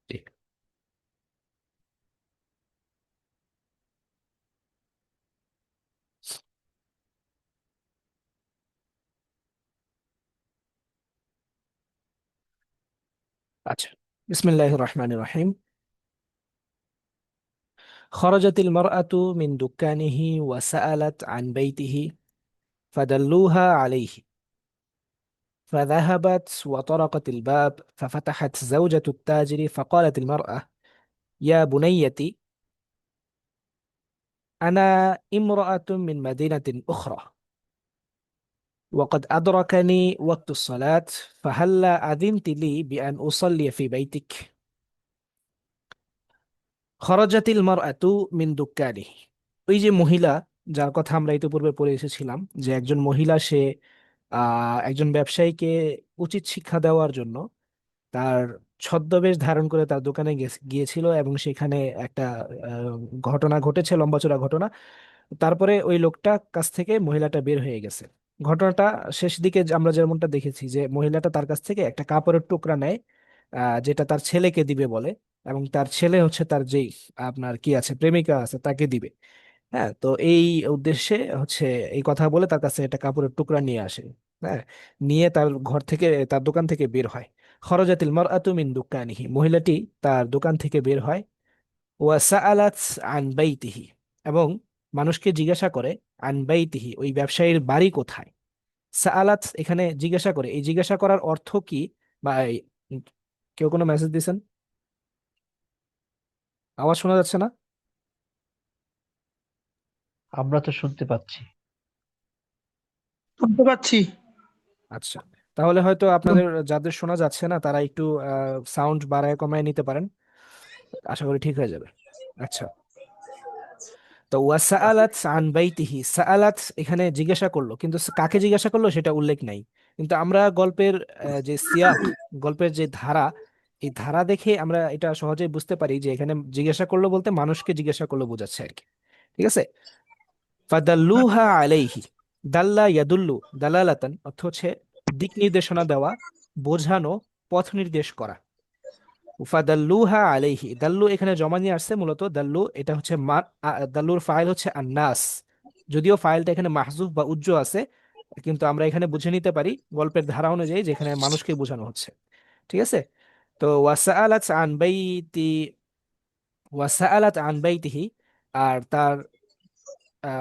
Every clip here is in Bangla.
জি। আচ্ছা, বিসমিল্লাহির রহমানির রহিম। خرجت المرأة من دكانه وسألت عن بيته فدلوها عليه فذهبت وطرقت الباب ففتحت زوجة التاجر فقالت المرأة: يا بنيتي، أنا امرأة من مدينة أخرى وقد أدركني وقت الصلاة، فهلا أذنت لي بأن أصلي في بيتك؟ খরজাতিল মারআতু মিন দুক্কানিহি। ওই যে মহিলা, যার কথা আমরা ইতিপূর্বে পড়ে এসেছিলাম, যে একজন মহিলা, সে একজন ব্যবসায়ীকে উচিত শিক্ষা দেওয়ার জন্য তার ছদ্মবেশ ধারণ করে তার দোকানে গিয়েছিল, এবং সেখানে একটা ঘটনা ঘটেছে, লম্বাচড়া ঘটনা। তারপরে ওই লোকটা কাছ থেকে মহিলাটা বের হয়ে গেছে। ঘটনাটা শেষ দিকে আমরা যেমনটা দেখেছি, যে মহিলাটা তার কাছ থেকে একটা কাপড়ের টুকরা নেয়, যেটা তার ছেলেকে দিবে বলে, এবং তার ছেলে হচ্ছে তার যেই আপনার কি আছে, প্রেমিকা আছে, তাকে দিবে। হ্যাঁ, তো এই উদ্দেশ্যে হচ্ছে এই কথা বলে তার কাছে একটা কাপড়ের টুকরা নিয়ে আসে। হ্যাঁ, নিয়ে তার ঘর থেকে, তার দোকান থেকে বের হয়। খরজাতিল মারআতু মিন দুকানিহি, মহিলাটি তার দোকান থেকে বের হয়। ওয়া সাআলাত আন বাইতিহি, এবং মানুষকে জিজ্ঞাসা করে, আন বাইতিহি, ওই ব্যবসায়ীর বাড়ি কোথায়। সাআলাত এখানে জিজ্ঞাসা করে, এই জিজ্ঞাসা করার অর্থ কি? বা কেউ কোনো মেসেজ দিছেন? আওয়াজ শোনা যাচ্ছে না? আমরা তো শুনতে পাচ্ছি। শুনতে পাচ্ছি। আচ্ছা, তাহলে হয়তো আপনাদের যাদের শোনা যাচ্ছে না তারা একটু সাউন্ড বাড়ায় কমায় নিতে পারেন, আশা করি ঠিক হয়ে যাবে। আচ্ছা, তো ওয়াসাআলাত আন বাইতিহি, সাআলাত এখানে জিজ্ঞাসা করলো, কিন্তু কাকে জিজ্ঞাসা করলো সেটা উল্লেখ নাই। কিন্তু আমরা গল্পের যে সিয়াক, গল্পের যে ধারা, এই ধারা দেখে আমরা এটা সহজেই বুঝতে পারি যে এখানে জিজ্ঞাসা করলো বলতে মানুষকে জিজ্ঞাসা করলো বোঝাচ্ছে আর কি। ঠিক আছে। ফাদাল্লুহা আলাইহি, দাল্লা ইয়াদুল্লু দালালাতান অর্থ হচ্ছে দিক নির্দেশনা দেওয়া, বোঝানো, পথ নির্দেশ করা। ফাদাল্লুহা আলাইহি, দাল্লু এখানে জমা নিয়ে আসছে, মূলত দাল্লু এটা হচ্ছে দাল্লুর ফাইল হচ্ছে আন্নাস। যদিও ফাইলটা এখানে মাহজুফ বা উজ্জ আছে, কিন্তু আমরা এখানে বুঝে নিতে পারি গল্পের ধারা অনুযায়ী যেখানে মানুষকে বোঝানো হচ্ছে। ঠিক আছে। তো ওয়াসাআলাত আন বাইতি, ওয়াসাআলাত আন বাইতিহি, আর তার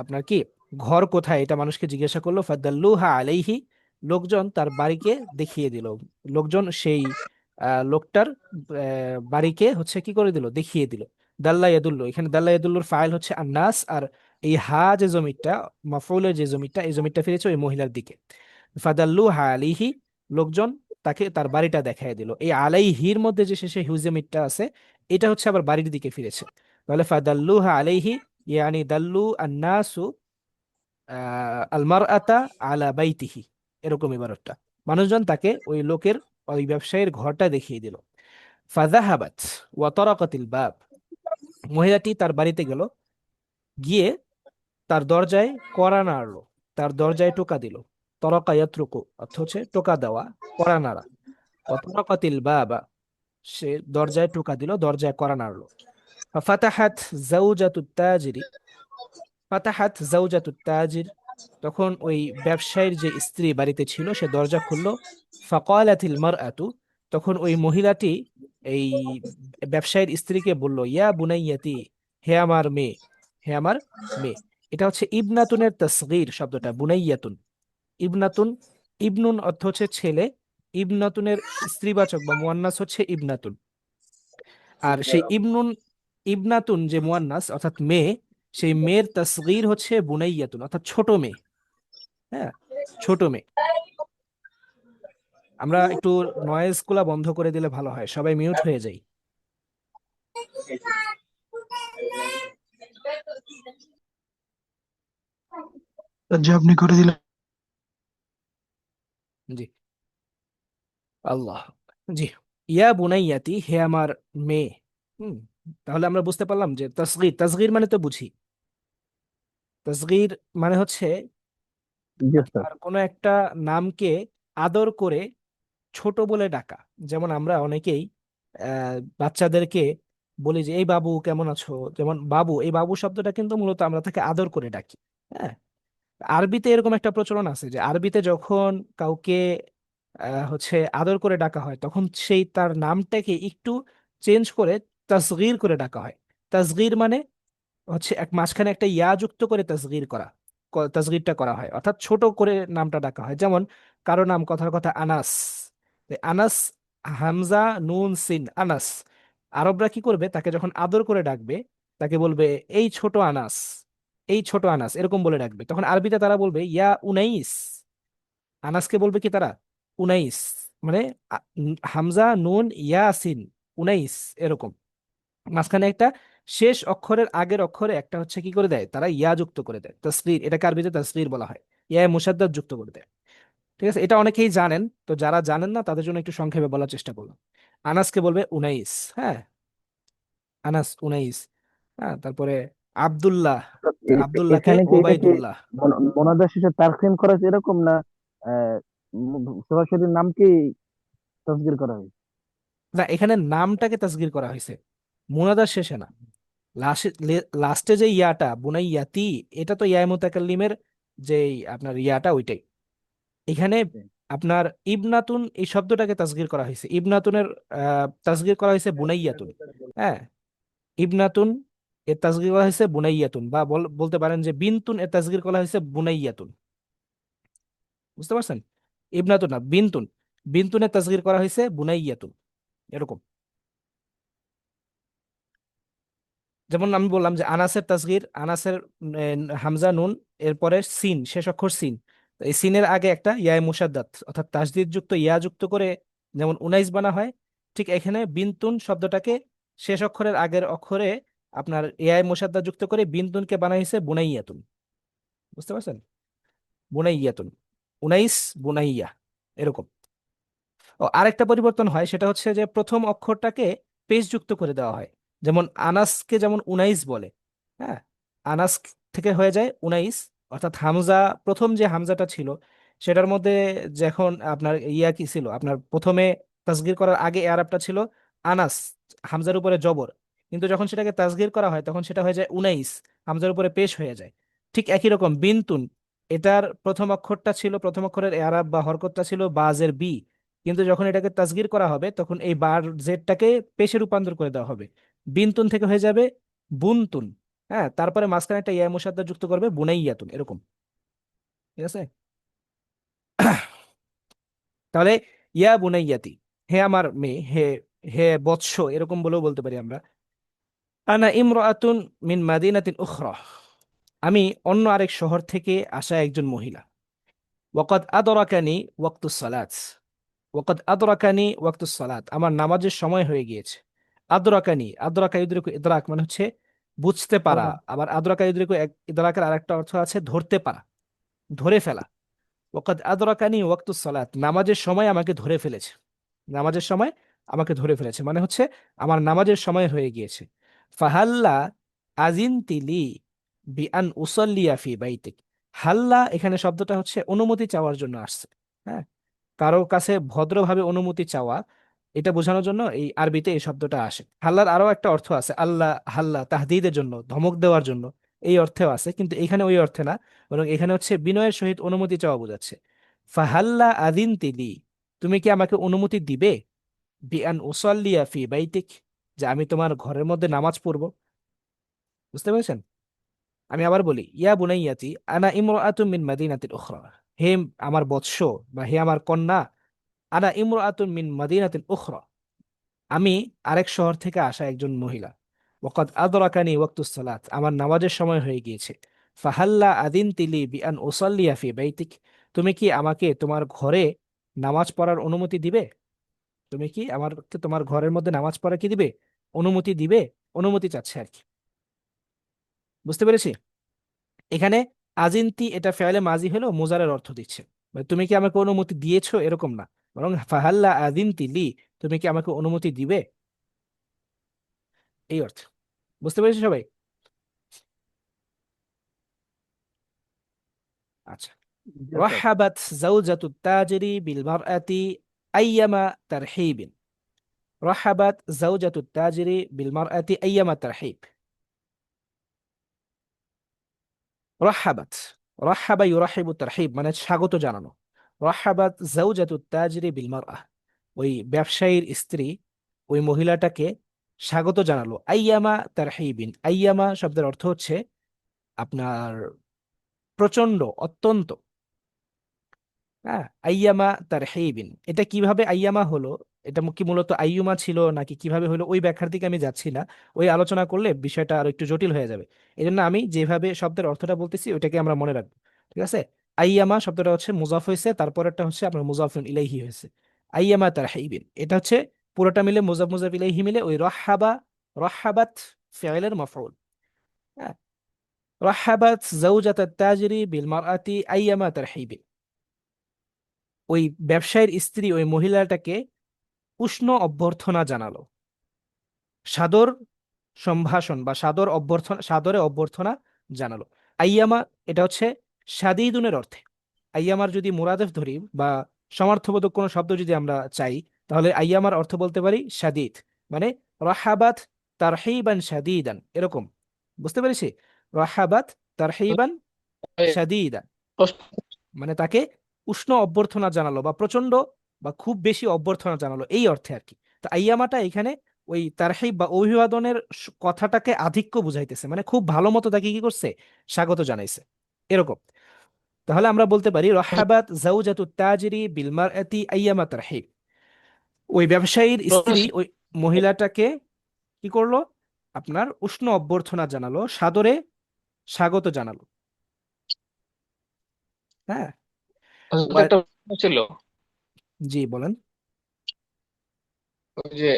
আপনার কি ঘর কোথায় এটা মানুষকে জিজ্ঞাসা করলো। ফাদাল্লুহা আলাইহি, লোকজন তার বাড়িকে দেখিয়ে দিল। লোকজন সেই লোকটার বাড়িকে হচ্ছে কি করে দিল, দেখিয়ে দিল। দাল্লা ইয়াদুল্লু, এখানে দাল্লা ইয়াদুল্লুর ফাইল হচ্ছে আন্নাস, আর এই হা যে জমিটা, মাফউলের যে জমিটা, এই জমিটা ফিরেছে ওই মহিলার দিকে। ফাদাল্লুহা আলাইহি, লোকজন তাকে তার বাড়িটা দেখায় দিল। এই আলাইহির মধ্যে যে শেষে হিউ জমিটা আছে, এটা হচ্ছে আবার বাড়ির দিকে ফিরেছে। তাহলে ফাদাল্লুহা আলাইহি ইয়ানি দাল্লু আন্নাসু আল মারআতা আলা বাইতিহি, এরকম ইবারতটা। মানুষজন তাকে ওই লোকের, ওই ব্যবসায়ীর ঘরটা দেখিয়ে দিল। ফাযাহাবাত ওয়া তারাকাতিল বাব, মহিলাটি তার বাড়িতে গেল, গিয়ে তার দরজায় কড়া নাড়লো, তার দরজায় টোকা দিল। তরাকা ইয়াতরুকু অর্থ হচ্ছে টোকা দেওয়া, কড়া নাড়া। ওয়া তারাকাতিল বাবা, সে দরজায় টোকা দিল, দরজায় কড়া নাড়লো। ফাতাহাত জাওজাতুত তাজিরি, ফাতাহাত জাওজাতুত তাজির, তখন ওই ব্যবসায়ীর যে স্ত্রী বাড়িতে ছিল সে দরজা খুললো। ফাকালাতিল মারআতু, তখন ওই মহিলাটি এই ব্যবসায়ীর স্ত্রীকে বলল, ইয়া বুনাইয়াতি, হে আমার মেয়ে, হে আমার মেয়ে। এটা হচ্ছে ইবনাতুনের তাসগীর শব্দটা, বুনাইয়াতুন, ইবনাতুন। ইবনুন অর্থ হচ্ছে ছেলে, ইবনাতুনের স্ত্রীবাচক বা মুয়ান্নাস হচ্ছে ইবনাতুন। আর সেই ইবনুন, ইবনাতুন যে মুয়ান্নাস অর্থাৎ মেয়ে, সেই মেয়ের তাসগীর হচ্ছে বুনাইয়াতুন অর্থাৎ ছোট মেয়ে। হ্যাঁ, ছোট মেয়ে। আমরা একটু নয়েজ গুলা বন্ধ করে দিলে ভালো হয়, সবাই মিউট হয়ে যাই। যে আপনি করে দিলেন। জি, আল্লাহ। জি, ইয়া বুনাইয়াতি, হে আমার মেয়ে। হুম, তাহলে আমরা বুঝতে পারলাম যে তাসগীর, তাসগীর মানে তো বুঝি। তাসগীর মানে হচ্ছে জি স্যার। আপনার কোনো একটা নামকে আদর করে ছোট বলে ডাকা। যেমন আমরা অনেকেই বাচ্চাদেরকে বলি যে এই বাবু কেমন আছো, যেমন বাবু, এই বাবু শব্দটা কিন্তু মূলত আমরা তাকে আদর করে ডাকি। হ্যাঁ, আরবিতে এরকম একটা প্রচলন আছে যে আরবিতে যখন কাউকে হচ্ছে আদর করে ডাকা হয় তখন সেই তার নামটাকে একটু চেঞ্জ করে তাসগীর করে ডাকা হয়। তাসগীর মানে হচ্ছে এক মাঝখানে একটা ইয়া যুক্ত করে তাসগীর করা, তাসগীরটা করা হয়, অর্থাৎ ছোট করে নামটা ডাকা হয়। যেমন কারো নাম, কথার কথা আনাস, তো আনাস, হামজা নুন সিন, আনাস। আরবরা কি করবে, তাকে যখন আদর করে ডাকবে তাকে বলবে এই ছোট আনাস, এই ছোট আনাস, এরকম বলে ডাকবে। তখন আরবিতে তারা বলবে ইয়া উনাইস। আনাসকে বলবে কি তারা উনাইস, মানে হামজা নুন ইয়াসিন, উনাইস, এরকম। মাঝখানে একটা শেষ অক্ষরের আগের অক্ষরে একটা হচ্ছে কি করে দেয় তারা, ইয়া যুক্ত করে দেয়, তাসগীর, এটাকে আরবিতে তাসগীর বলা হয়। ইয়া মুসাদ্দাদ যুক্ত করে দেয়। ঠিক আছে, এটা অনেকেই জানেন, তো যারা জানেন না তাদের জন্য একটু সংক্ষেপে বলার চেষ্টা করলাম। আনাসকে বলবে উনাইস। হ্যাঁ, আনাস, উনাইস। হ্যাঁ, তারপরে আব্দুল্লাহ, আব্দুল্লাহকে এখানে কি এটা কি ওবায়দুল্লাহ। মোনাজাত শেষে তারখিম করা হয়েছে এরকম না? সরাসরি নাম কি তসগির করা হয়? না, এখানে নামটাকে তাসগীর করা হয়েছে, মুনাদার শেষে না। লাস্টে যে ইয়াটা বুনাইয়াতি, এটা তো ইয়া মুতাকাল্লিমের যে আপনার ইয়াটা, ওইটাই। এখানে আপনার ইবনাতুন এই শব্দটাকে তাসগীর করা হয়েছে, ইবনাতুনের তাসগীর করা হয়েছে বুনাইয়াতুন। হ্যাঁ, ইবনাতুন এর তাসগীর করা হয়েছে বুনাইয়াতুন, বা বলতে পারেন যে বিনতুন এর তাসগীর করা হয়েছে বুনাইয়াতুন। বুঝতে পারছেন? ইবনাতুন না, বিনতুন, বিনতুনের তাসগীর করা হয়েছে বুনাইয়াতুন, এরকম। যেমন আমি বললাম যে আনাসের তাসগীর, আনাসের হামজা নুন, এরপরে সিন, শেষ অক্ষর সিন, তো এই সিনের আগে একটা ইয়া মুসাদ্দাত অর্থাৎ তাসদীদ যুক্ত ইয়া যুক্ত করে যেমন উনাইস বানা হয়, ঠিক এখানে বিনতুন শব্দটাকে শেষ অক্ষরের আগের অক্ষরে আপনার ইয়া মুসাদ্দাত যুক্ত করে বিনতুনকে বানা হয়েছে বুনাইয়াতুন। বুঝতে পারছেন? বুনাইয়াতুন, উনাইস, বুনাইয়া, এরকম। ও আরেকটা পরিবর্তন হয়, সেটা হচ্ছে যে প্রথম অক্ষরটাকে পেশ যুক্ত করে দেওয়া হয়। যেমন আনাসকে যেমন উনাইস বলে, হ্যাঁ, আনাস থেকে হয়ে যায় উনাইস, অর্থাৎ হামজা, প্রথম যে হামজাটা ছিল সেটার মধ্যে যখন আপনার ইয়া কি ছিল, আপনার প্রথমে তাসগীর করার আগে আরবটা ছিল আনাস, হামজার উপরে জবর, কিন্তু যখন সেটাকে তাসগীর করা হয় তখন সেটা হয়ে যায় উনাইস, হামজার উপরে পেশ হয়ে যায়। ঠিক একই রকম বিনতুন, এটার প্রথম অক্ষরটা ছিল, প্রথম অক্ষরের আরব বা হরকতটা ছিল বাজের বি, কিন্তু যখন এটাকে তাসগীর করা হবে তখন এই বার জেডটাকে পেশে রূপান্তর করে দেওয়া হবে, বিনতুন থেকে হয়ে যাবে বুনতুন। হ্যাঁ, তারপরে মাঝখানে একটা ইয়া মুসাদ্দা যুক্ত করবে বুনাইয়াতুন, এরকম। ঠিক আছে, তাহলে ইয়া বুনাইয়াতি, হে আমার মেয়ে, হে, হে বৎস, এরকম বলেও বলতে পারি আমরা। আনা ইমরাতুন মিন মাদিনাতিন উখরা, আমি অন্য আরেক শহর থেকে আসা একজন মহিলা। ওয়াকাদ আদরাকানি ওয়াক্তুস সালাত, ওয়াকাদ আদরাকানি ওয়াক্তুস সালাত, আমার নামাজের সময় হয়ে গিয়েছে। আদরাকানি, আদরাকা ইউদরিকু ইদরাক মানে হচ্ছে বুঝতে পারা, আবার আদরাকা ইউদরিকু ইদরাকের আরেকটা অর্থ আছে ধরতে পারা, ধরে ফেলা। ওয়াকাদ আদরাকানি ওয়াক্তুস সালাত, নামাজের সময় আমাকে ধরে ফেলেছে, নামাজের সময় আমাকে ধরে ফেলেছে মানে হচ্ছে আমার নামাজের সময় হয়ে গিয়েছে। ফাহাল্লা আজিনতিলি বিআন উসাল্লিয়া ফি বাইতিক, হাল্লা এখানে শব্দটা হচ্ছে অনুমতি চাওয়ার জন্য আসছে। হ্যাঁ, কারো কাছে ভদ্রভাবে অনুমতি চাওয়া, এটা বোঝানোর জন্য এই আরবিতে এই শব্দটা আসে। হাল্লার আরো একটা অর্থ আছে, আল্লাহ হাল্লা তাহদিদের জন্য, ধমক দেওয়ার জন্য, এই অর্থেও আছে, কিন্তু এখানে ওই অর্থে না, বরং এখানে হচ্ছে বিনয়ের সহিত অনুমতি চাওয়া বোঝাচ্ছে। ফাহাল্লা আদিন তিলি, তুমি কি আমাকে অনুমতি দিবে, বিআন উসাল্লিয়া ফি বাইতিক, যে আমি তোমার ঘরের মধ্যে নামাজ পড়বো। বুঝতে পেরেছেন? আমি আবার বলি, ইয়া বুনাইয়াতি আনা ইমরাআতুম মিন মাদিনাতিল উখরা, হে আমার বৎস বা হে আমার কন্যা, আনা ইমরাআতুম মিন মাদিনাতিল উখরা, আমি আরেক শহর থেকে আসা একজন মহিলা। ওয়াকাদ আদরাকানি ওয়াক্তুস সালাত, আমার নামাজের সময় হয়ে গিয়েছে। ফাহাল্লা আদিন তিলি বিআন উসাল্লিয়া ফি বাইতিক, তুমি কি আমাকে তোমার ঘরে নামাজ পড়ার অনুমতি দিবে, তুমি কি আমাকে তোমার ঘরের মধ্যে নামাজ পড়া কি দিবে, অনুমতি দিবে, অনুমতি চাচ্ছে আর কি। বুঝতে পেরেছি? এখানে আজিনতি এটা ফেলে মাজি হলো মুজারের অর্থ দিচ্ছে, মানে তুমি কি আমাকে অনুমতি দিয়েছো এরকম না, বরং ফাহাল্লা আদিনতি লি, তুমি কি আমাকে অনুমতি দিবে, এই অর্থ। বুঝতে পেরেছি সবাই? আচ্ছা, জি স্যার। রহাবাত জাওজাতুত তাজিরি বিল মারআতি আইয়ামা তারহিবিন। রহাবাত জাওজাতুত তাজিরি বিল মারআতি আইয়ামা তারহিব। রহাবাত, রহাবা ইউরাহিবু তারহিব মানে স্বাগত জানানো। রহাবাত জাওজাতুত তাজিরি বিল মারআহ, ওই ব্যবসায়ীর স্ত্রী ওই মহিলাটাকে স্বাগত জানালো। আইয়ামা তারহিবিন, আইয়ামা শব্দের অর্থ হচ্ছে আপনার প্রচন্ড, অত্যন্ত। হ্যাঁ, আইয়ামা তারহিবিন, এটা কিভাবে আইয়ামা হলো, এটা কি মূলত আইয়ুমা ছিল নাকি কিভাবে হলো, ওই ব্যাখ্যার দিকে আমি যাচ্ছি না। ওই আলোচনা করলে বিষয়টা আরো একটু জটিল হয়ে যাবে। এই জন্য আমি যেভাবে শব্দের অর্থটা বলতেছি ওইটাকে আমরা মনে রাখবো। ঠিক আছে? আইয়ামা শব্দটা হচ্ছে মুজাফ হয়েছে, তারপরেরটা হচ্ছে আপনার মুজাফিন ইলাইহি হয়েছে। আইয়ামা তারহিবিন এটা হচ্ছে পুরোটা মিলে মুজাফ মুজাফ ইলাইহি মিলে ওই রহাবা, রহাবাত ফি'লের মাফউল। হ্যাঁ, রহাবাত জাওজাতাত তাজিরি বিল মারআতি আইয়ামা তারহিবিন, ওই ব্যবসায়ীর স্ত্রী ওই মহিলাটাকে উষ্ণ অভ্যর্থনা জানালো, সাদর সম্ভাষণ বা সাদর অভ্যর্থনা, সাদরে অভ্যর্থনা জানালো। আইয়ামা এটা হচ্ছে শাদীদুনের অর্থে। আইয়ামার যদি মুরাদেফ ধরি বা সমার্থবোধক কোনো শব্দ যদি আমরা চাই, তাহলে আইয়ামার অর্থ বলতে পারি শাদীদ, মানে রাহাবাত তারহিবান শাদীদান, এরকম। বুঝতে পেরেছি? রাহাবাত তারহিবান শাদীদান মানে তাকে উষ্ণ অভ্যর্থনা জানালো বা প্রচন্ড বা খুব বেশি অভ্যর্থনা জানালো, এই অর্থে আর কি। তো আইয়ামাটা এখানে ওই তারহিব বা অভিবাদনের কথাটাকে আধিক্য বুঝাইতেছে, মানে খুব ভালো মতো তাকে কি করছে, স্বাগত জানাইছে, এরকম। তাহলে আমরা বলতে পারি রহাবাত জাওজাতুত তাজিরি বিল মারআতি আইয়ামা তারহিব, ওই ব্যবসায়ীর স্ত্রী ওই মহিলাটাকে কি করলো, আপনার উষ্ণ অভ্যর্থনা জানালো, সাদরে স্বাগত জানালো। হ্যাঁ, একটা প্রশ্ন ছিল। জি বলেন। ওই যে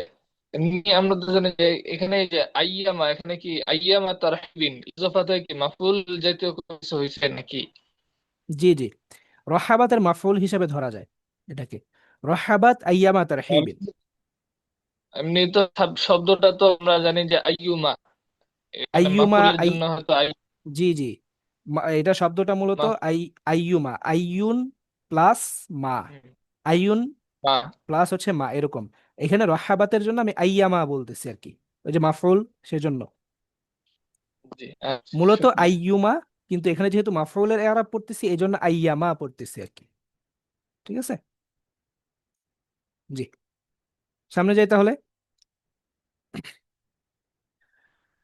আমরা তো জানি যে এখানে এই যে আইয়ামা, এখানে কি আইয়ামা তারহিবিন ইজাফা থেকে কি মাফউল জাতীয় কোনো কিছু হয়েছে নাকি? জি জি, রহাবাতের মাফউল হিসেবে ধরা যায় এটাকে, রহাবাত আইয়ামা তারহিবিন। এমনি তো শব্দটা তো আমরা জানি যে আইয়ুমা, এখানে আইয়ুমা মাফউলের আই, জন্য হয়তো জি জি, এটা শব্দটা মূলত মা- আইয়ুমা, আইয়ুন প্লাস মা, হুম, আইয়ুন মা। প্লাস হচ্ছে মা, এরকম। এখানে রহাবাতের জন্য আমি আইয়ামা বলতেছি আর কি, ওই যে মাফউল, সেজন্য জি, মূলত শুকরিয়া। আইয়ুমা, কিন্তু এখানে যেহেতু মাফউলের এরাব পড়তেছি এই জন্য আইয়ামা পড়তেছি আর কি। ঠিক আছে, জি, সামনে যাই তাহলে।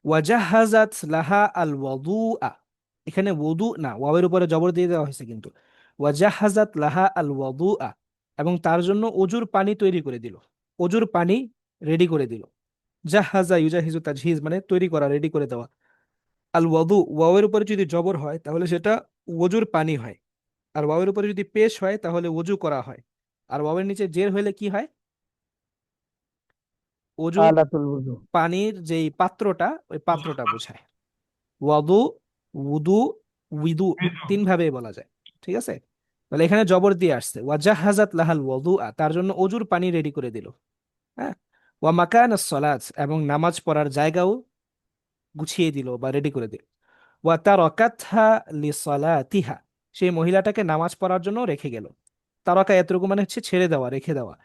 ওয়াজাহাজাত লাহা আল ওয়াদুআ, এখানে ওযু না, ওয়াওয়ের উপরে জবর দিয়ে দেওয়া হয়েছে কিন্তু। ওয়াজাহাজাত লাহা আল ওয়াদুআ, এবং তার জন্য অজুর পানি তৈরি করে দিল, অজুর পানি রেডি করে দিল। জাহাজা ইউজাহিজু তাজহিজ মানে তৈরি করা, রেডি করে দেওয়া। আল ওয়াদু, ওয়াওয়ের উপরে যদি জবর হয় তাহলে সেটা ওজুর পানি হয়, আর ওয়াওয়ের উপরে যদি পেশ হয় তাহলে ওযু করা হয়, আর ওয়াওয়ের নিচে জের হলে কি হয়, অজুর আলাতুল ওযু। পানির যেই পাত্রটা ওই পাত্রটা বোঝায়। ওয়াদু, উদু, উইদু, তিন ভাবে বলা যায়। ঠিক আছে, তাহলে এখানে জবর দিয়ে আসছে ওয়াজাহাজাত লাহাল ওয়াদু, তার জন্য অজুর পানি রেডি করে দিল। হ্যাঁ, ওয়া মাকান সলাত, এবং নামাজ পড়ার জায়গাও গুছিয়ে দিল বা রেডি করে দিল। ওয়া তারাকাতহা লিসালাতিহা, সেই মহিলাটাকে নামাজ পড়ার জন্য রেখে গেল। তারাকা এতটুকু মানে হচ্ছে ছেড়ে দেওয়া, রেখে দেওয়া।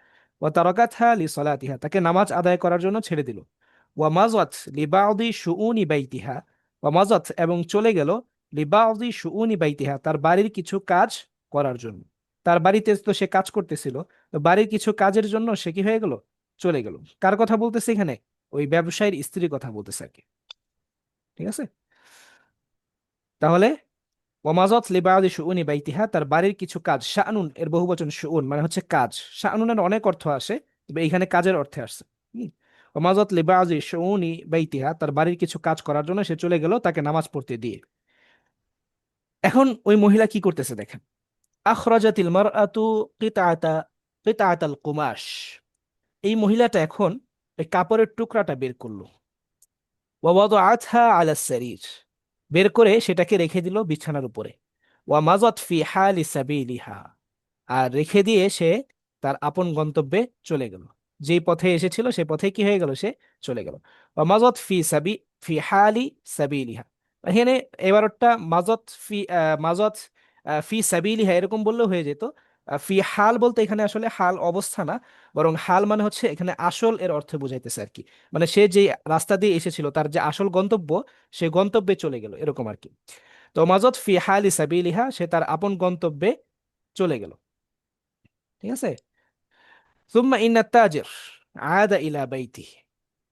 ওয়া তারাকাতহা লিসালাতিহা, তাকে নামাজ আদায় করার জন্য ছেড়ে দিল। ওয়া মাযাত লিবাদি শুউনি বাইতিহা, ওয়া মাযাত এবং চলে গেল, লিবাদি শুউনি বাইতিহা তার বাড়ির কিছু কাজ করার জন্য। তার বাড়িতে তো সে কাজ করতেছিল, তো বাড়ির কিছু কাজের জন্য সে কি হয়ে গেল, চলে গেল। কার কথা বলতেছে এখানে, ওই ব্যবসায়ীর স্ত্রীর কথা বলতেছে আর কি। ঠিক আছে, তাহলে ওয়ামাজাত লিবাদি শুউনি বাইতিহা, তার বাড়ির কিছু কাজ, শাআনুন এর বহুবচন শুউন মানে হচ্ছে কাজ, শাআনুনের অনেক অর্থ আসে, তবে এখানে কাজের অর্থে আসছে। ওয়ামাজাত লিবাদি শুউনি বাইতিহা, তার বাড়ির কিছু কাজ করার জন্য সে চলে গেল তাকে নামাজ পড়তে দিয়ে। এখন ওই মহিলা কি করতেছে দেখেন, আখরাজাতিল মারআতু কিতআতা, কিতআতাল কুমাশ, এই মহিলাটা এখন এই কাপড়ের টুকরাটা বের করলো। ওয়াওয়াদআতহা আলা সারির, বের করে সেটাকে রেখে দিল বিছানার উপরে। ওয়া মাজাত ফি হালি সাবিলিহা, আর রেখে দিয়ে সে তার আপন গন্তব্যে চলে গেল, যেই পথে এসেছিল সেই পথে কি হয়ে গেল, সে চলে গেল। ওয়া মাজাত ফি হালি সাবিলিহা, এখানে এবারটা মাজাত ফি, মাজাত ফি সাবিলিহা এরকম বললেও হয়ে যেত। ফি হাল বলতে এখানে আসলে হাল অবস্থা না, বরং হাল মানে হচ্ছে এখানে আসল এর অর্থে বুঝাইতেছে আর কি। মানে সে যে রাস্তা দিয়ে এসেছিল তার যে আসল গন্তব্য, সে গন্তব্যে চলে গেল এরকম আর কি। তো মাজত ফি হালি সাবিলিহা, সে তার আপন গন্তব্যে চলে গেল। ঠিক আছে। সুম্মা ইন্না তাজির আদা ইলা বাইতি,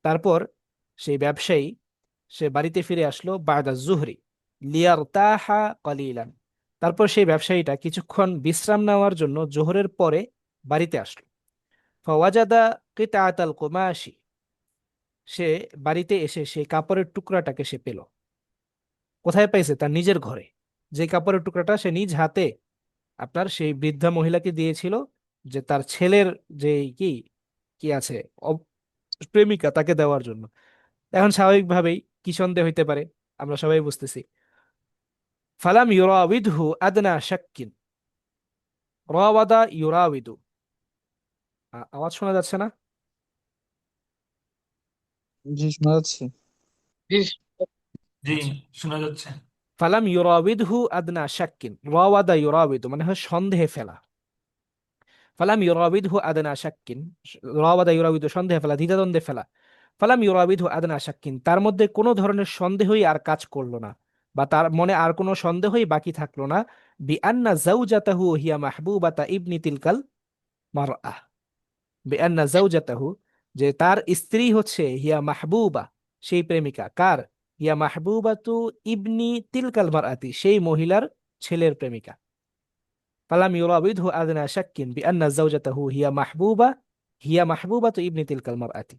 তারপর সেই ব্যবসায়ী সে বাড়িতে ফিরে আসলো বাদা জুহরি লিয়ারতাহা কলিলান। তারপর সেই ব্যবসায়ীটা কিছুক্ষণ বিশ্রাম নেওয়ার জন্য জোহরের পরে বাড়িতে আসলো। ফাওয়াজাদা কিতাআতাল কুমাশি, সে বাড়িতে এসে সেই কাপড়ের টুকরাটাকে সে পেল। কোথায় পাইছে? তার নিজের ঘরে। যে কাপড়ের টুকরাটা সে নিজ হাতে আপনার সেই বৃদ্ধা মহিলাকে দিয়েছিল, যে তার ছেলের যে কি কি আছে অব- প্রেমিকা তাকে দেওয়ার জন্য। এখন স্বাভাবিকভাবেই কি সন্দেহ হইতে পারে, আমরা সবাই বুঝতেছি। ফালাম ইউরাবিদহু আদনা শাক্কিন, রাওয়াদা ইউরাবিদু। আওয়াজ শোনা যাচ্ছে না? জি শোনা যাচ্ছে। জি জি, আচ্ছা। শোনা যাচ্ছে। ফালাম ইউরাবিদহু আদনা শাক্কিন, রাওয়াদা ইউরাবিদু মানে হয় সন্দেহে ফেলা। ফালাম ইউরাবিদহু আদনা শাক্কিন, রাওয়াদা ইউরাবিদু সন্দেহে ফেলা, দ্বিধাদ্বন্দ্বে ফেলা। ফালাম ইউরাবিদহু আদনা শাক্কিন, তার মধ্যে কোনো ধরনের সন্দেহই আর কাজ করলো না, বা তার মনে আর কোনো সন্দেহই বাকি থাকলো না। বিআন্না যাওজাতাহু হিয়া মাহবুবাতা ইবনি তিলকাল মারআহ, বিআন্না যাওজাতাহু, যে তার স্ত্রী হচ্ছে হিয়া মাহবুবা, সেই প্রেমিকা। কার? হিয়া মাহবুবাতু ইবনি তিলকাল মারআতি, সেই মহিলার ছেলের প্রেমিকা। ফালাম ইউরাবিদহু আদনা শাক্কিন বিআন্না যাওজাতাহু হিয়া মাহবুবাতু ইবনি তিলকাল মারআতি,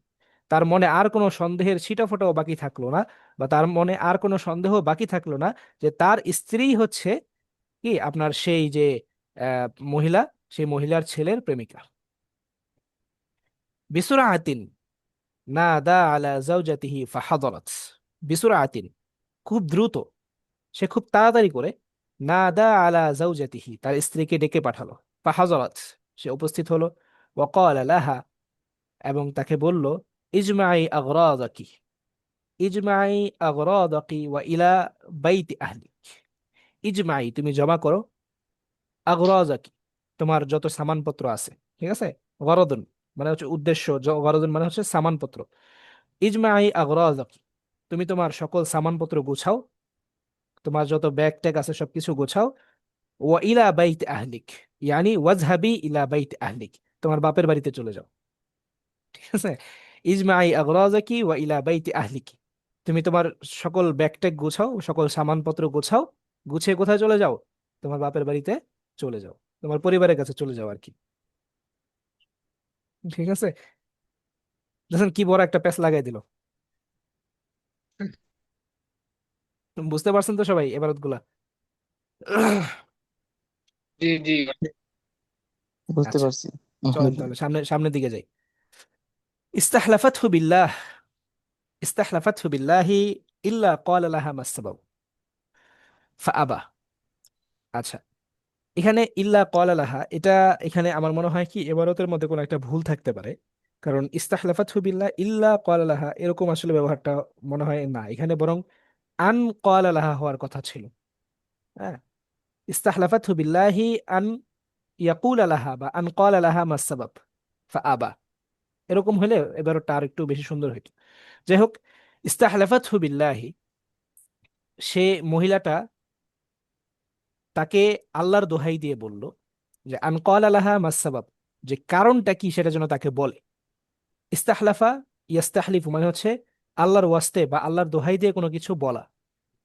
তার মনে আর কোনো সন্দেহের ছিটাফোঁটাও বাকি থাকলো না, বা তার মনে আর কোনো সন্দেহ বাকি থাকলো না যে তার স্ত্রী হচ্ছে কি আপনার সেই যে মহিলা, সেই মহিলার ছেলের প্রেমিকা। বিসুরাআতিন নাদা আলা যাওজাতিহি ফাহাদারাত, বিসুরাআতিন খুব দ্রুত, সে খুব তাড়াতাড়ি করে নাদা আলা যাওজাতিহি তার স্ত্রীকে ডেকে পাঠালো। ফাহাজারাত, সে উপস্থিত হলো। ওয়াকাল লাহা, এবং তাকে বলল, ইজমাই আগরাদাকি, ইজমাই আগরাদাকি ওয়া ইলা বাইতি আহলিক, ইজমাই তুমি জমা করো, আগরাদাকি তোমার যত সামানপত্র আছে। ঠিক আছে। গরদন মানে হচ্ছে উদ্দেশ্য, গরদন মানে হচ্ছে সামানপত্র। ইজমাই আগরাদাকি, তুমি তোমার সকল সামানপত্র গুছাও, তোমার যত ব্যাগ ট্যাগ আছে সবকিছু গোছাও। ওয়া ইলা বাইত আহলিক, ইয়ানি ওয়াজহাবি ইলা বাইত আহলিক, তোমার বাপের বাড়িতে চলে যাও। ঠিক আছে। ইজমাই আগরাজাকি ওয়া ইলা বাইতি আহলিকি, তুমি তোমার সকল ব্যাগ ট্যাগ গোছাও, সকল সামানপত্র গোছাও, গুছিয়ে কোথায় চলে যাও? তোমার বাপের বাড়িতে চলে যাও, তোমার পরিবারের কাছে চলে যাও আর কি। ঠিক আছে। দেখেন কি বড় একটা প্যাচ লাগাই দিল। বুঝতে পারছেন তো সবাই এবারত গুলা? জি জি। বুঝতে আচ্ছা, পারছি চলেন আলহামদুলিল্লাহ। তাহলে সামনের দিকে যাই। ইস্তাহলাফাতহু বিল্লাহ, ইস্তাহলাফাতহু বিল্লাহি ইল্লা ক্বালা লাহা মাসসাবাব ফাআবা। আচ্ছা, এখানে ইল্লা ক্বালা লাহা, এটা এখানে আমার মনে হয় কি ইবারতের মধ্যে কোনো একটা ভুল থাকতে পারে। কারণ ইস্তাহলাফাতহু বিল্লাহ ইল্লা ক্বালা লাহা এরকম আসলে ব্যবহারটা মনে হয় না এখানে, বরং আন ক্বালা লাহা হওয়ার কথা ছিল। হ্যাঁ, ইস্তাহলাফাতহু বিল্লাহি আন ইয়াকুলা লাহা বা আন ক্বালা লাহা মাসসাবাব ফাআবা, এরকম হলে এবারটা আর একটু বেশি সুন্দর হইতো। যাই হোক, ইস্তাহলাফাতহু বিল্লাহি, সে মহিলাটা তাকে আল্লাহর দোহাই দিয়ে বলল যে আনকাল আলাহা মাসাবাব, যে কারণটা কি সেটা যেন তাকে বলে। ইস্তাহলাফা ইয়াস্তাহলিফু মানে হচ্ছে আল্লাহর ওয়াস্তে বা আল্লাহর দোহাই দিয়ে কোনো কিছু বলা।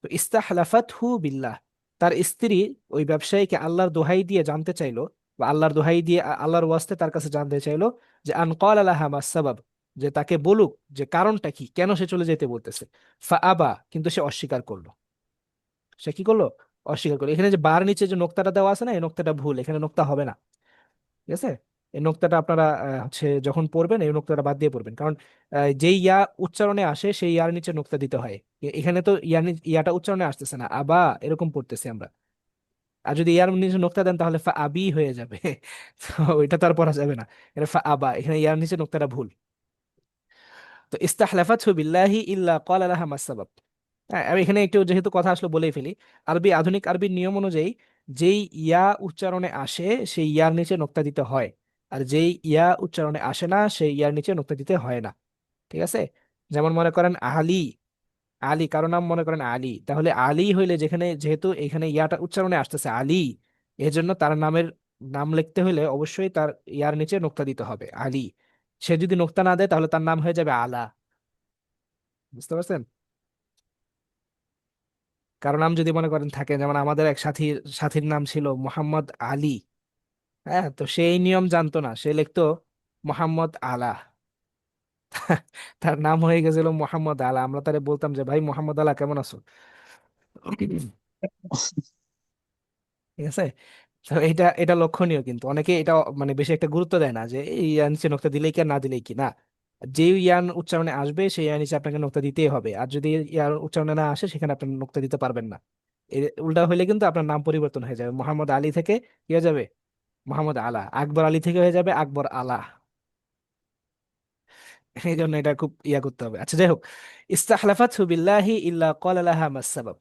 তো ইস্তাহলাফাত হু বিল্লাহ, তার স্ত্রী ওই ব্যবসায়ীকে আল্লাহর দোহাই দিয়ে জানতে চাইলো, বা আল্লাহর দোহাই দিয়ে আল্লাহর ওয়াস্তে তার কাছে জানতে চাইলো যে আনকাল আলাহা মাসাবাব, যে তাকে বলুক যে কারণটা কি, কেন সে চলে যেতে বলতেছে। ফা আবা, কিন্তু সে অস্বীকার করলো। সে কি করলো? অস্বীকার করলো। এখানে যে বার নিচে যে নোক্তাটা দেওয়া আছে না, এই নোক্তাটা ভুল, এখানে নোক্তা হবে না। ঠিক আছে। এই নোক্তাটা আপনারা হচ্ছে যখন পড়বেন এই নোক্তাটা বাদ দিয়ে পড়বেন, কারণ যেই ইয়া উচ্চারণে আসে সেই ইয়ার নিচে নোক্তা দিতে হয়। এখানে তো ইয়াটা উচ্চারণে আসতেছে না, আবা এরকম পড়তেছি আমরা। আর যদি ইয়ার নিচে নোক্তা দেন তাহলে ফা আবি হয়ে যাবে। তো ওইটা তো আর পড়া যাবে না। এটা ফা আবা, এখানে ইয়ার নিচে নোক্তাটা ভুল। তো ইস্তাহলাফাতহু বিল্লাহি ইল্লা ক্বালা লাহা মাসসাবাব। হ্যাঁ, আমি এখানে একটু যেহেতু কথা আসলো বলেই ফেলি। আধুনিক আরবির নিয়ম অনুযায়ী যেই ইয়া উচ্চারণে আসে সেই ইয়ার নিচে নোক্তা দিতে হয়, আর যেই ইয়া উচ্চারণে আসে না সেই ইয়ার নিচে নোক্তা দিতে হয় না। ঠিক আছে? যেমন মনে করেন আলী, আলী কারো নাম মনে করেন আলী, তাহলে আলী হইলে যেখানে যেহেতু এখানে ইয়াটা উচ্চারণে আসতেছে আলী, এজন্য তার নামের নাম লিখতে হলে অবশ্যই তার ইয়ার নিচে নোক্তা দিতে হবে আলী। সে যদি নোক্তা না দেয় তাহলে তার নাম হয়ে যাবে আলা। বুঝতে পারছেন? কারো নাম যদি মনে করেন থাকে, যেমন আমাদের এক সাথীর সাথীর নাম ছিল মোহাম্মদ আলী, হ্যাঁ, তো সেই নিয়ম জানতো না, সে লিখতো মোহাম্মদ আলা। তার নাম হয়ে গেছিল মোহাম্মদ আলা। আমরা তারে বলতাম যে ভাই মোহাম্মদ আলা কেমন আছো। ঠিক আছে? তো এটা এটা লক্ষণীয়, কিন্তু অনেকে এটা মানে বেশি একটা গুরুত্ব দেয় না যে এই ইয়ার নিচে নোক্তা দিলেই কি আর না দিলেই কি না। যে ইয়ান উচ্চারণে আসবে সেই ইয়ার নিচে আপনাকে নোক্তা দিতেই হবে, আর যদি ইয়ার উচ্চারণে না আসে সেখানে আপনি নোক্তা দিতে পারবেন না। উল্টা হইলে কিন্তু আপনার নাম পরিবর্তন হয়ে যাবে, মোহাম্মদ আলী থেকে কি হয়ে যাবে, মোহাম্মদ আলা। আকবর আলী থেকে হয়ে যাবে আকবর আলা। এই জন্য এটা খুব ইয়া করতে হবে। আচ্ছা, যাই হোক, ইস্তাহলাফাতহু বিল্লাহি ইল্লা ক্বালা লাহা মাস সাবাব।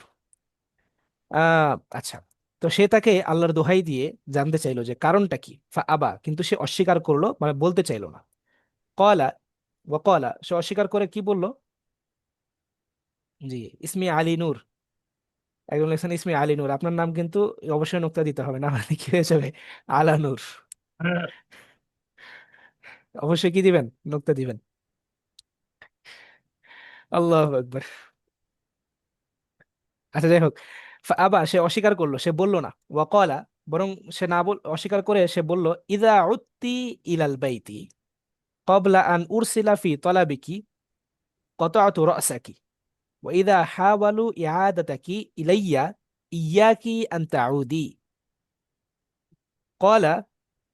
আচ্ছা, তো সে তাকে আল্লাহর দোহাই দিয়ে জানতে চাইলো যে কারণটা কি, আবা, কিন্তু সে অস্বীকার করলো, মানে বলতে চাইলো না। কলা, কলা, সে অস্বীকার করে কি বললো, জি, ইসমি আলী নূর। একজন লিখছেন ইসমি আলী নূর, আপনার নাম কিন্তু অবশ্যই নোক্তা দিতে হবে, না মানে কি হয়ে যাবে, আলা নূর। অবশ্যই কি দিবেন, নোক্তা দিবেন। আল্লাহু আকবার। আচ্ছা, যাই হোক, আবা, সে অস্বীকার করলো, সে বলল না। ওয়াকলা, বরং সে না বল, অস্বীকার করে সে বলল, ইদা উত্তি ইলাল বাইতি ক্বাবলা আন উরসিলা ফি তলাবিকি কতআতু রাসাকি ওয়া ইদা হাওয়ালু ইআদাতাকি ইলাইয়া ইয়াকি আন তাউদি। ক্বালা,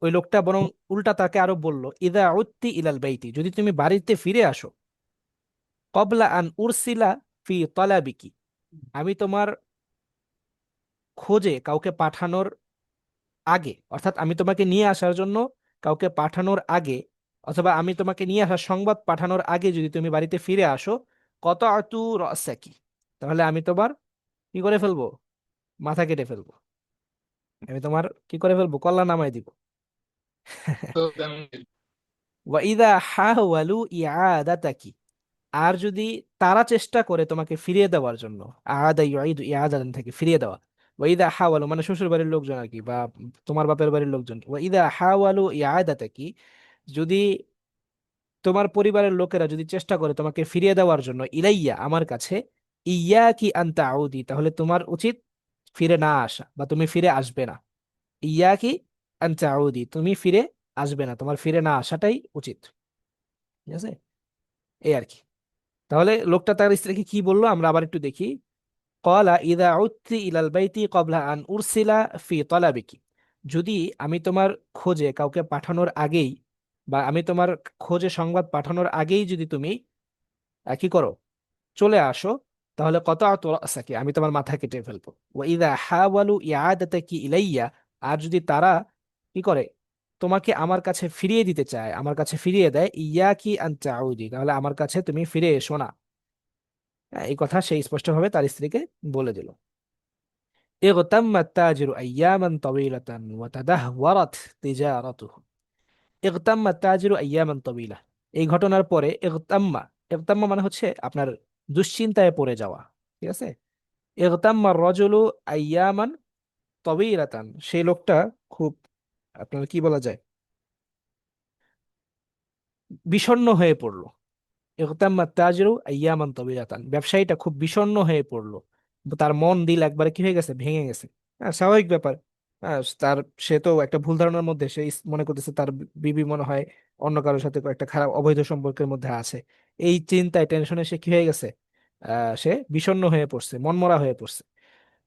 ওই লোকটা বরং উল্টা তাকে আরো বলল, ইদা উত্তি ইলাল বাইতি, যদি তুমি বাড়িতে ফিরে আসো, ক্বাবলা আন উরসিলা ফি তলাবিকি, আমি তোমার খোঁজে কাউকে পাঠানোর আগে, অর্থাৎ আমি তোমাকে নিয়ে আসার জন্য কাউকে পাঠানোর আগে, অথবা আমি তোমাকে নিয়ে আসার সংবাদ পাঠানোর আগে যদি তুমি বাড়িতে ফিরে আসো, কত আতু রসাকি, তাহলে আমি তোমার কি করে ফেলবো, মাথা কেটে ফেলবো, আমি তোমার কি করে ফেলবো, কল্লা নামাই দিব। তো আমি ওয়া ইদা হাওয়ালু ইয়াদাতাকি, আর যদি তারা চেষ্টা করে তোমাকে ফিরিয়ে দেওয়ার জন্য, আদা ইউইদু ইয়াদান থেকে ফিরিয়ে দেওয়া, ওয়া ইদা হাওয়ালু মানে শ্বশুর বাড়ির লোকজন আর কি, বা তোমার বাপের বাড়ির লোকজন, ওয়া ইদা হাওয়ালু ইয়াদাতাকি, যদি তোমার পরিবারের লোকেরা যদি চেষ্টা করে তোমাকে ফিরিয়ে দেওয়ার জন্য, ইলাইয়া, আমার কাছে, ইয়া কি আনতা আউদি, তাহলে তোমার উচিত ফিরে না আসা, বা তুমি ফিরে আসবে না। ইয়া কি আনতা আউদি, তুমি ফিরে আসবে না, তোমার ফিরে না আসাটাই উচিত। ঠিক আছে? এই আর কি। তাহলে লোকটা তার স্ত্রীকে কি বললো আমরা আবার একটু দেখি। ক্বালা ইযা উদতি ইলাল বাইতি ক্বাবলা আন উরসিলা ফি তালাবিকি, যদি আমি তোমার খোঁজে কাউকে পাঠানোর আগেই, বা আমি তোমার খোঁজে সংবাদ পাঠানোর আগেই যদি তুমি কি করো, চলে আসো, তাহলে কত রাসাকি, আমি তোমার মাথা কেটে ফেলবো। ওয়া ইযা হাওয়ালু ইয়াদাতাকি ইলাইয়া, আর যদি তারা কি করে, তোমাকে আমার কাছে ফিরিয়ে দিতে চায়, আমার কাছে ফিরিয়ে দেয়, ইয়াকি আন তাউদি, তাহলে আমার কাছে তুমি ফিরে এসো না। এই কথা সেই স্পষ্টভাবে তার স্ত্রীকে বলে দিল। اغتم التاجر أياما طويلة وتدهورت تجارته। اغتم التاجر أياما طويلة, এই ঘটনার পরে ইগতাম্মা, ইগতাম্মা মানে হচ্ছে আপনার দুশ্চিন্তায় পড়ে যাওয়া। ঠিক আছে? ইগতাম্মা রজুলু আইয়ামান তাওয়িলাতান, সেই লোকটা খুব, আপনার কি বলা যায়, বিষণ্ণ হয়ে পড়লো। ইগতাম্মা তাজিরু আইয়ামান তাওয়িলাতান, ব্যবসায়ীটা খুব বিষণ্ণ হয়ে পড়লো, তার মন দিল একবারে কি হয়ে গেছে, ভেঙে গেছে। হ্যাঁ, স্বাভাবিক ব্যাপার। হ্যাঁ, তার, সে তো একটা ভুল ধারণার মধ্যে, সে মনে করতেছে তার বিবি মনে হয় অন্য কারোর সাথে একটা খারাপ অবৈধ সম্পর্কের মধ্যে আছে। এই চিন্তায় টেনশনে সে কি হয়ে গেছে, সে বিষণ্ণ হয়ে পড়ছে, মনমরা হয়ে পড়ছে।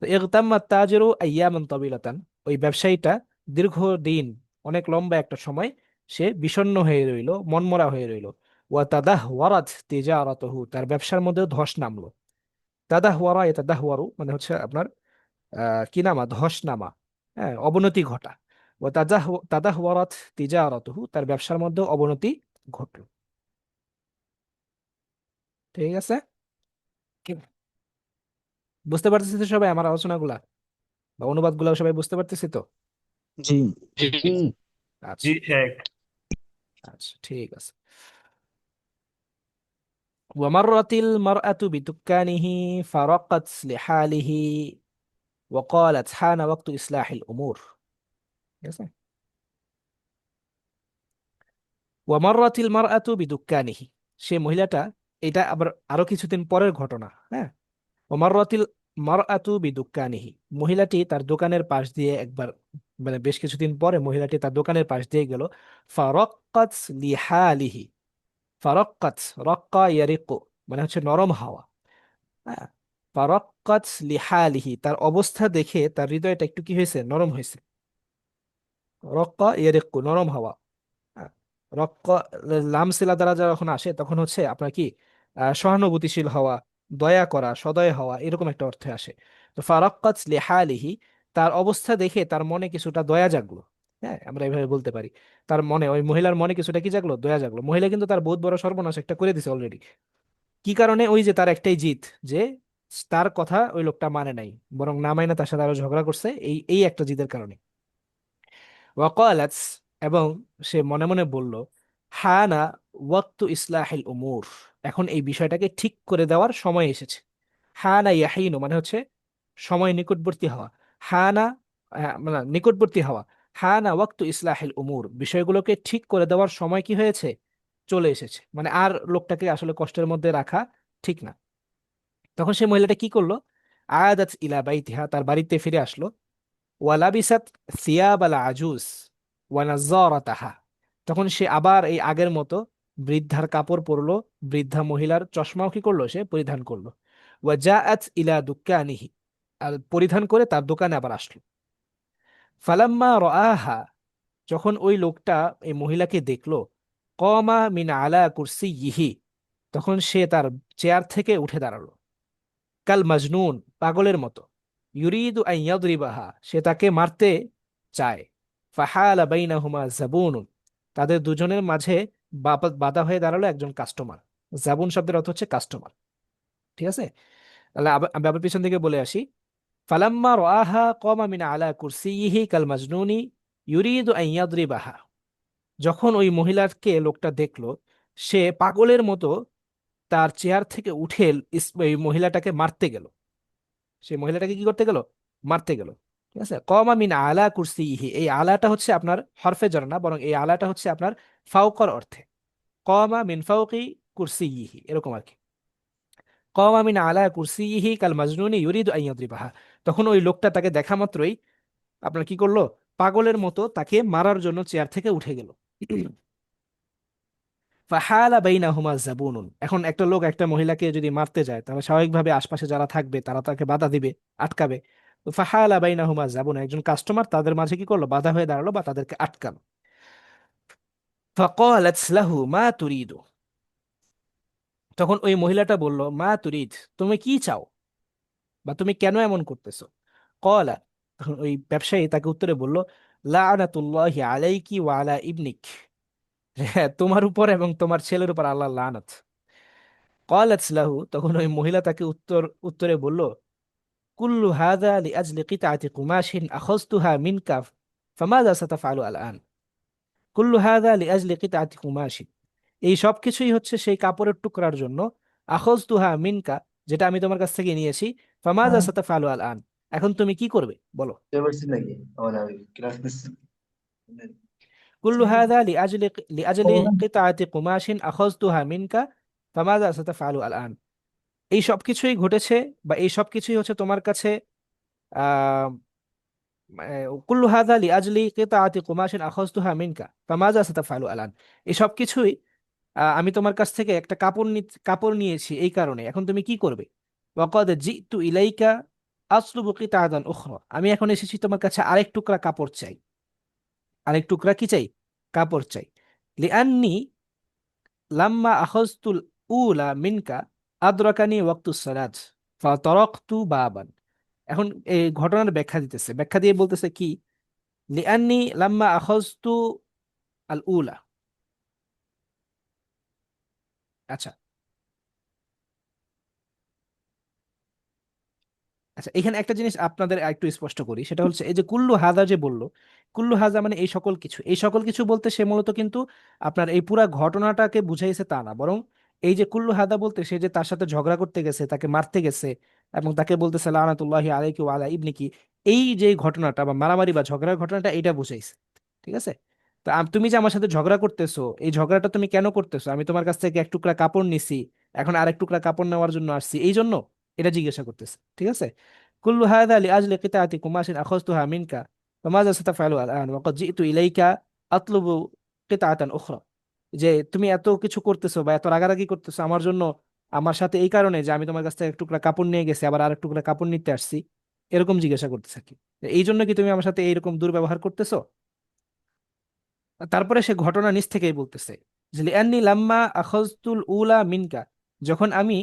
তো ইগতাম্মা তাজিরু আইয়ামান তাওয়িলাতান, ওই ব্যবসায়ীটা দীর্ঘদিন, অনেক লম্বা একটা সময় সে বিষণ্ণ হয়ে রইল, মনমরা হয়ে রইল। ওয়া তাদাহওয়ারাত তিজারাতুহু, তার ব্যবসার মধ্যে ধস নামলো। তাদাহওয়ারা ইয়াতাদাহওয়ারু মানে হচ্ছে আপনার কি নামা, ধস নামা, হ্যাঁ, অবনতি ঘটা। ওয়া তাদাহওয়ারাত তিজারাতুহু, তার ব্যবসার মধ্যে অবনতি ঘটলো। ঠিক আছে? কি- বুঝতে পারতেছি তো সবাই আমার আলোচনাগুলা? বা অনুবাদগুলো সবাই বুঝতে পারতেছি তো? জি। জি জি। আচ্ছা আচ্ছা, ঠিক আছে। ومرت المرأة بدكانه فرقت لحاله وقالت حان وقت إصلاح الأمور. ঠিক আছে? ওয়ামাররাতিল মারআতু বিদুক্কানিহি, সে মহিলাটা, এটা আবার আরো কিছুদিন পরের ঘটনা, হ্যাঁ। ওমাররাতিল মারআতু বিদুক্কানিহি, মহিলাটি তার দোকানের পাশ দিয়ে একবার, মানে বেশ কিছুদিন পরে মহিলাটি তার দোকানের পাশ দিয়ে গেল। ফারাক্কাত লিহালিহি, ফারাক্কাত, রাক্কা ইয়ারিকু মানে হচ্ছে নরম হাওয়া, হ্যাঁ। ফারাক্কাত লিহালিহি, তার অবস্থা দেখে তার হৃদয়টা একটু কি হয়েছে, নরম হয়েছে। রক্কা ইয়ারিকু, নরম হাওয়া। হ্যাঁ, রক্ক, লাম সিলা দ্বারা যখন আসে তখন হচ্ছে আপনার কি সহানুভূতিশীল হওয়া, দয়া করা, সদয় হওয়া, এরকম একটা অর্থে আসে। তো ফারাক্কাত লিহালিহি, তার অবস্থা দেখে তার মনে কিছুটা দয়া জাগলো। হ্যাঁ, আমরা এইভাবে বলতে পারি। তার মনে, ওই মহিলার মনে কিছুটা কি জাগলো, দয়া জাগলো। মহিলা কিন্তু তার বহুত বড় সর্বনাশ একটা করে দিছে অলরেডি। কি কারণে? ওই যে তার একটাই জিত, যে তার কথা ওই লোকটা মানে নাই, বরং না মাইনা তার সাথে আরো ঝগড়া করছে, এই এই একটা জিদের কারণে। ওয়াকালাত, এবং সে মনে মনে বলল, হানা ওয়াক্তু ইসলাহিল উমুর, এখন এই বিষয়টাকে ঠিক করে দেওয়ার সময় এসেছে। হানা ইয়াহিনু মানে হচ্ছে সময় নিকটবর্তী হওয়া। হানা মানে নিকটবর্তী হওয়া। হানা ওয়াক্তু ইসলাহিল উমুর, বিষয়গুলোকে ঠিক করে দেওয়ার সময় কি হয়েছে, চলে এসেছে। মানে আর লোকটাকে আসলে কষ্টের মধ্যে রাখা ঠিক না। তখন সে মহিলাটা কি করলো, আয়াদাত ইলা বাইতিহা, তার বাড়িতে ফিরে আসলো। ওয়ালাবিসাত সিয়াব আল আজুজ ওয়ানাজ্জারাতাহা, তখন সে আবার এই আগের মতো বৃদ্ধার কাপড় পরলো, বৃদ্ধা মহিলার চশমাও কি করলো, সে পরিধান করলো। ওয়াজাআত ইলা দুক্কানিহি, আর পরিধান করে তার দোকানে আবার আসলো। ফালাম্মা রাআহা, যখন ওই লোকটা এই মহিলাকে দেখলো, কমা মিন আলা কুরসিয়িহি, তখন সে তার চেয়ার থেকে উঠে দাঁড়ালো। কাল মাজনুন, পাগলের মতো। ইউরিদু আন ইয়াদরিবাহা, সে তাকে মারতে চায়। ফাহালা বাইনাহুমা জাবুনুন, তাদের দুজনের মাঝে বাধা হয়ে দাঁড়ালো একজন কাস্টমার। জাবুন শব্দের অর্থ হচ্ছে কাস্টমার। ঠিক আছে, তাহলে আমি আবার পিছন থেকে বলে আসি। ফালাম্মা রাআহা কামা মিন আলা কুরসিয়িহি কাল মাজনুনি ইউরিদু আন ইয়াদরিবাহা, যখন ওই মহিলাকে লোকটা দেখলো, সে পাগলের মতো তার চেয়ার থেকে উঠে ওই মহিলাটাকে মারতে গেল। সেই মহিলাটাকে কি করতে গেল, মারতে গেল। ঠিক আছে, কমা মিন আলা কুরসিহি, এই আলাটা হচ্ছে আপনার হরফে jar না, বরং এই আলাটা হচ্ছে আপনার ফাওকার অর্থে। কমা মিন ফাওকি কুরসিহি, এরকম আর কি। কমা মিন আলা কুরসিহি কাল মাজনুনি ইউরিদু আন ইয়াদরিবাহা, তখন ওই লোকটা তাকে দেখা মাত্রই আপনার কি করলো, পাগলের মতো তাকে মারার জন্য চেয়ার থেকে উঠে গেল। ফাহালা বাইনাহুমা জাবুনুন, এখন একটা লোক একটা মহিলাকে যদি মারতে যায়, তাহলে স্বাভাবিকভাবে আশপাশে যারা থাকবে তারা তাকে বাধা দিবে, আটকাবে। তো ফাহালা বাইনাহুমা জাবুন, একজন কাস্টমার তাদের মাঝে কি করলো, বাধা হয়ে দাঁড়ালো বা তাদেরকে আটকালো। ফাকালাত লাহু মা তুরিদু, তখন ওই মহিলাটা বলল, মা তুরিদ, তুমি কি চাও, বা তুমি কেন এমন করতেছো। কলা, তখন ওই ব্যবসায়ী তাকে উত্তরে বলল, লাআনাতুল্লাহি আলাইকি ওয়া আলা ইবনিক, হ্যাঁ, তোমার উপর এবং তোমার ছেলের উপর আল্লাহর লানত। قالت له, তখন ওই মহিলা তাকে উত্তরে বলল, কুল্লু হাযা লিআজলি কিতআতি কুমাশিন আখাযতুহা মিনকা ফামাযা সাতাফআলু আলআন। কুল্লু হাযা লিআজলি কিতআতি কুমাশিন, এই সব কিছুই হচ্ছে সেই কাপড়ের টুকরার জন্য। আখাযতুহা মিনকা, যেটা আমি তোমার কাছ থেকে নিয়েছি। ফামাযা সাতাফআলু আলআন, এখন তুমি কি করবে বলো। কুল্লু হাযা লিআজলি কিতআতি কুমাশিন আখাযতুহা মিনকা ফামাযা সাতাফআলু আলআন, এই সব কিছুই ঘটেছে, বা এই সব কিছুই হচ্ছে তোমার কাছে, আহ কুল্লু হাযা লিআজলি কিতাআতি কুমাশিন আখাযতুহা মিনকা ফামাযা সাতাফআলু আলান, এই সব কিছুই আমি তোমার কাছ থেকে একটা কাপড় নিয়েছি এই কারণে, এখন তুমি কি করবে। ওয়াকাদ জিতু ইলাইকা আসলুবু কিতাআতান উখরা, আমি এখন এসেছি তোমার কাছে আরেক টুকরা কাপড় চাই, আরেক টুকরা কি চাই, কাপড় চাই। লিআন্নি লাম্মা আখাযতুল উলা মিনকা আদরাকানি ওয়াক্তুস সালাত ফাতারাকতু বাবান, এখন এই ঘটনার ব্যাখ্যা দিতেছে, ব্যাখ্যা দিয়ে বলতেছে কি, লিআন্নি লাম্মা আখাযতু আল উলা, আচ্ছা, আচ্ছা, এখানে একটা জিনিস আপনাদের একটু স্পষ্ট করি, সেটা হচ্ছে এই যে কুল্লু হাজা যে বললো, কুল্লু হাজা মানে এই সকল কিছু, এই সকল কিছু বলতে সে মূলত কিন্তু আপনার এই পুরা ঘটনাটাকে বুঝাইছে তা না, বরং এই যে কুল্লু হাদা বলতে সে যে তার সাথে ঝগড়া করতে গেছে, তাকে মারতে গেছে এবং তাকে বলতেছে লানাতুল্লাহি আলাইকি ওয়া আলা ইবনিকি, এই যে ঘটনাটা বা মারামারি বা ঝগড়ার ঘটনাটা এইটা বুঝাইছে। ঠিক আছে? তো তুমি যে আমার সাথে ঝগড়া করতেছো, এই ঝগড়াটা তুমি কেন করতেছো? আমি তোমার কাছ থেকে এক টুকরা কাপড় নিছি, এখন আরেক টুকরা কাপড় নেওয়ার জন্য আসছি, এই জন্য এটা জিজ্ঞাসা করতেছে। ঠিক আছে? কুল্লু হাদা লিআজলি কিতাআতি কুমাশিন আখাযতুহা মিনকা ফামাযা সাতাফআলু আলআন ওয়া ক্বাদ জিতু ইলাইকা আতলুবু কিতাআতান উখরা, যে তুমি এত কিছু করতেছো বা এত রাগারাগি করতেছো আমার জন্য, আমার সাথে এই কারণে যে আমি তোমার কাছ থেকে এক টুকরা কাপড় নিয়ে গেছি, আবার আরেক টুকরা কাপড় নিতে আসছি, এরকম জিজ্ঞাসা করতেছে কি, এই জন্য কি তুমি আমার সাথে এইরকম দুর্ব্যবহার করতেছো? তারপরে সে ঘটনা নিজ থেকেই বলতেছে যে লিআন্নি লাম্মা আখাযতুল উলা মিনকা, যখন আমি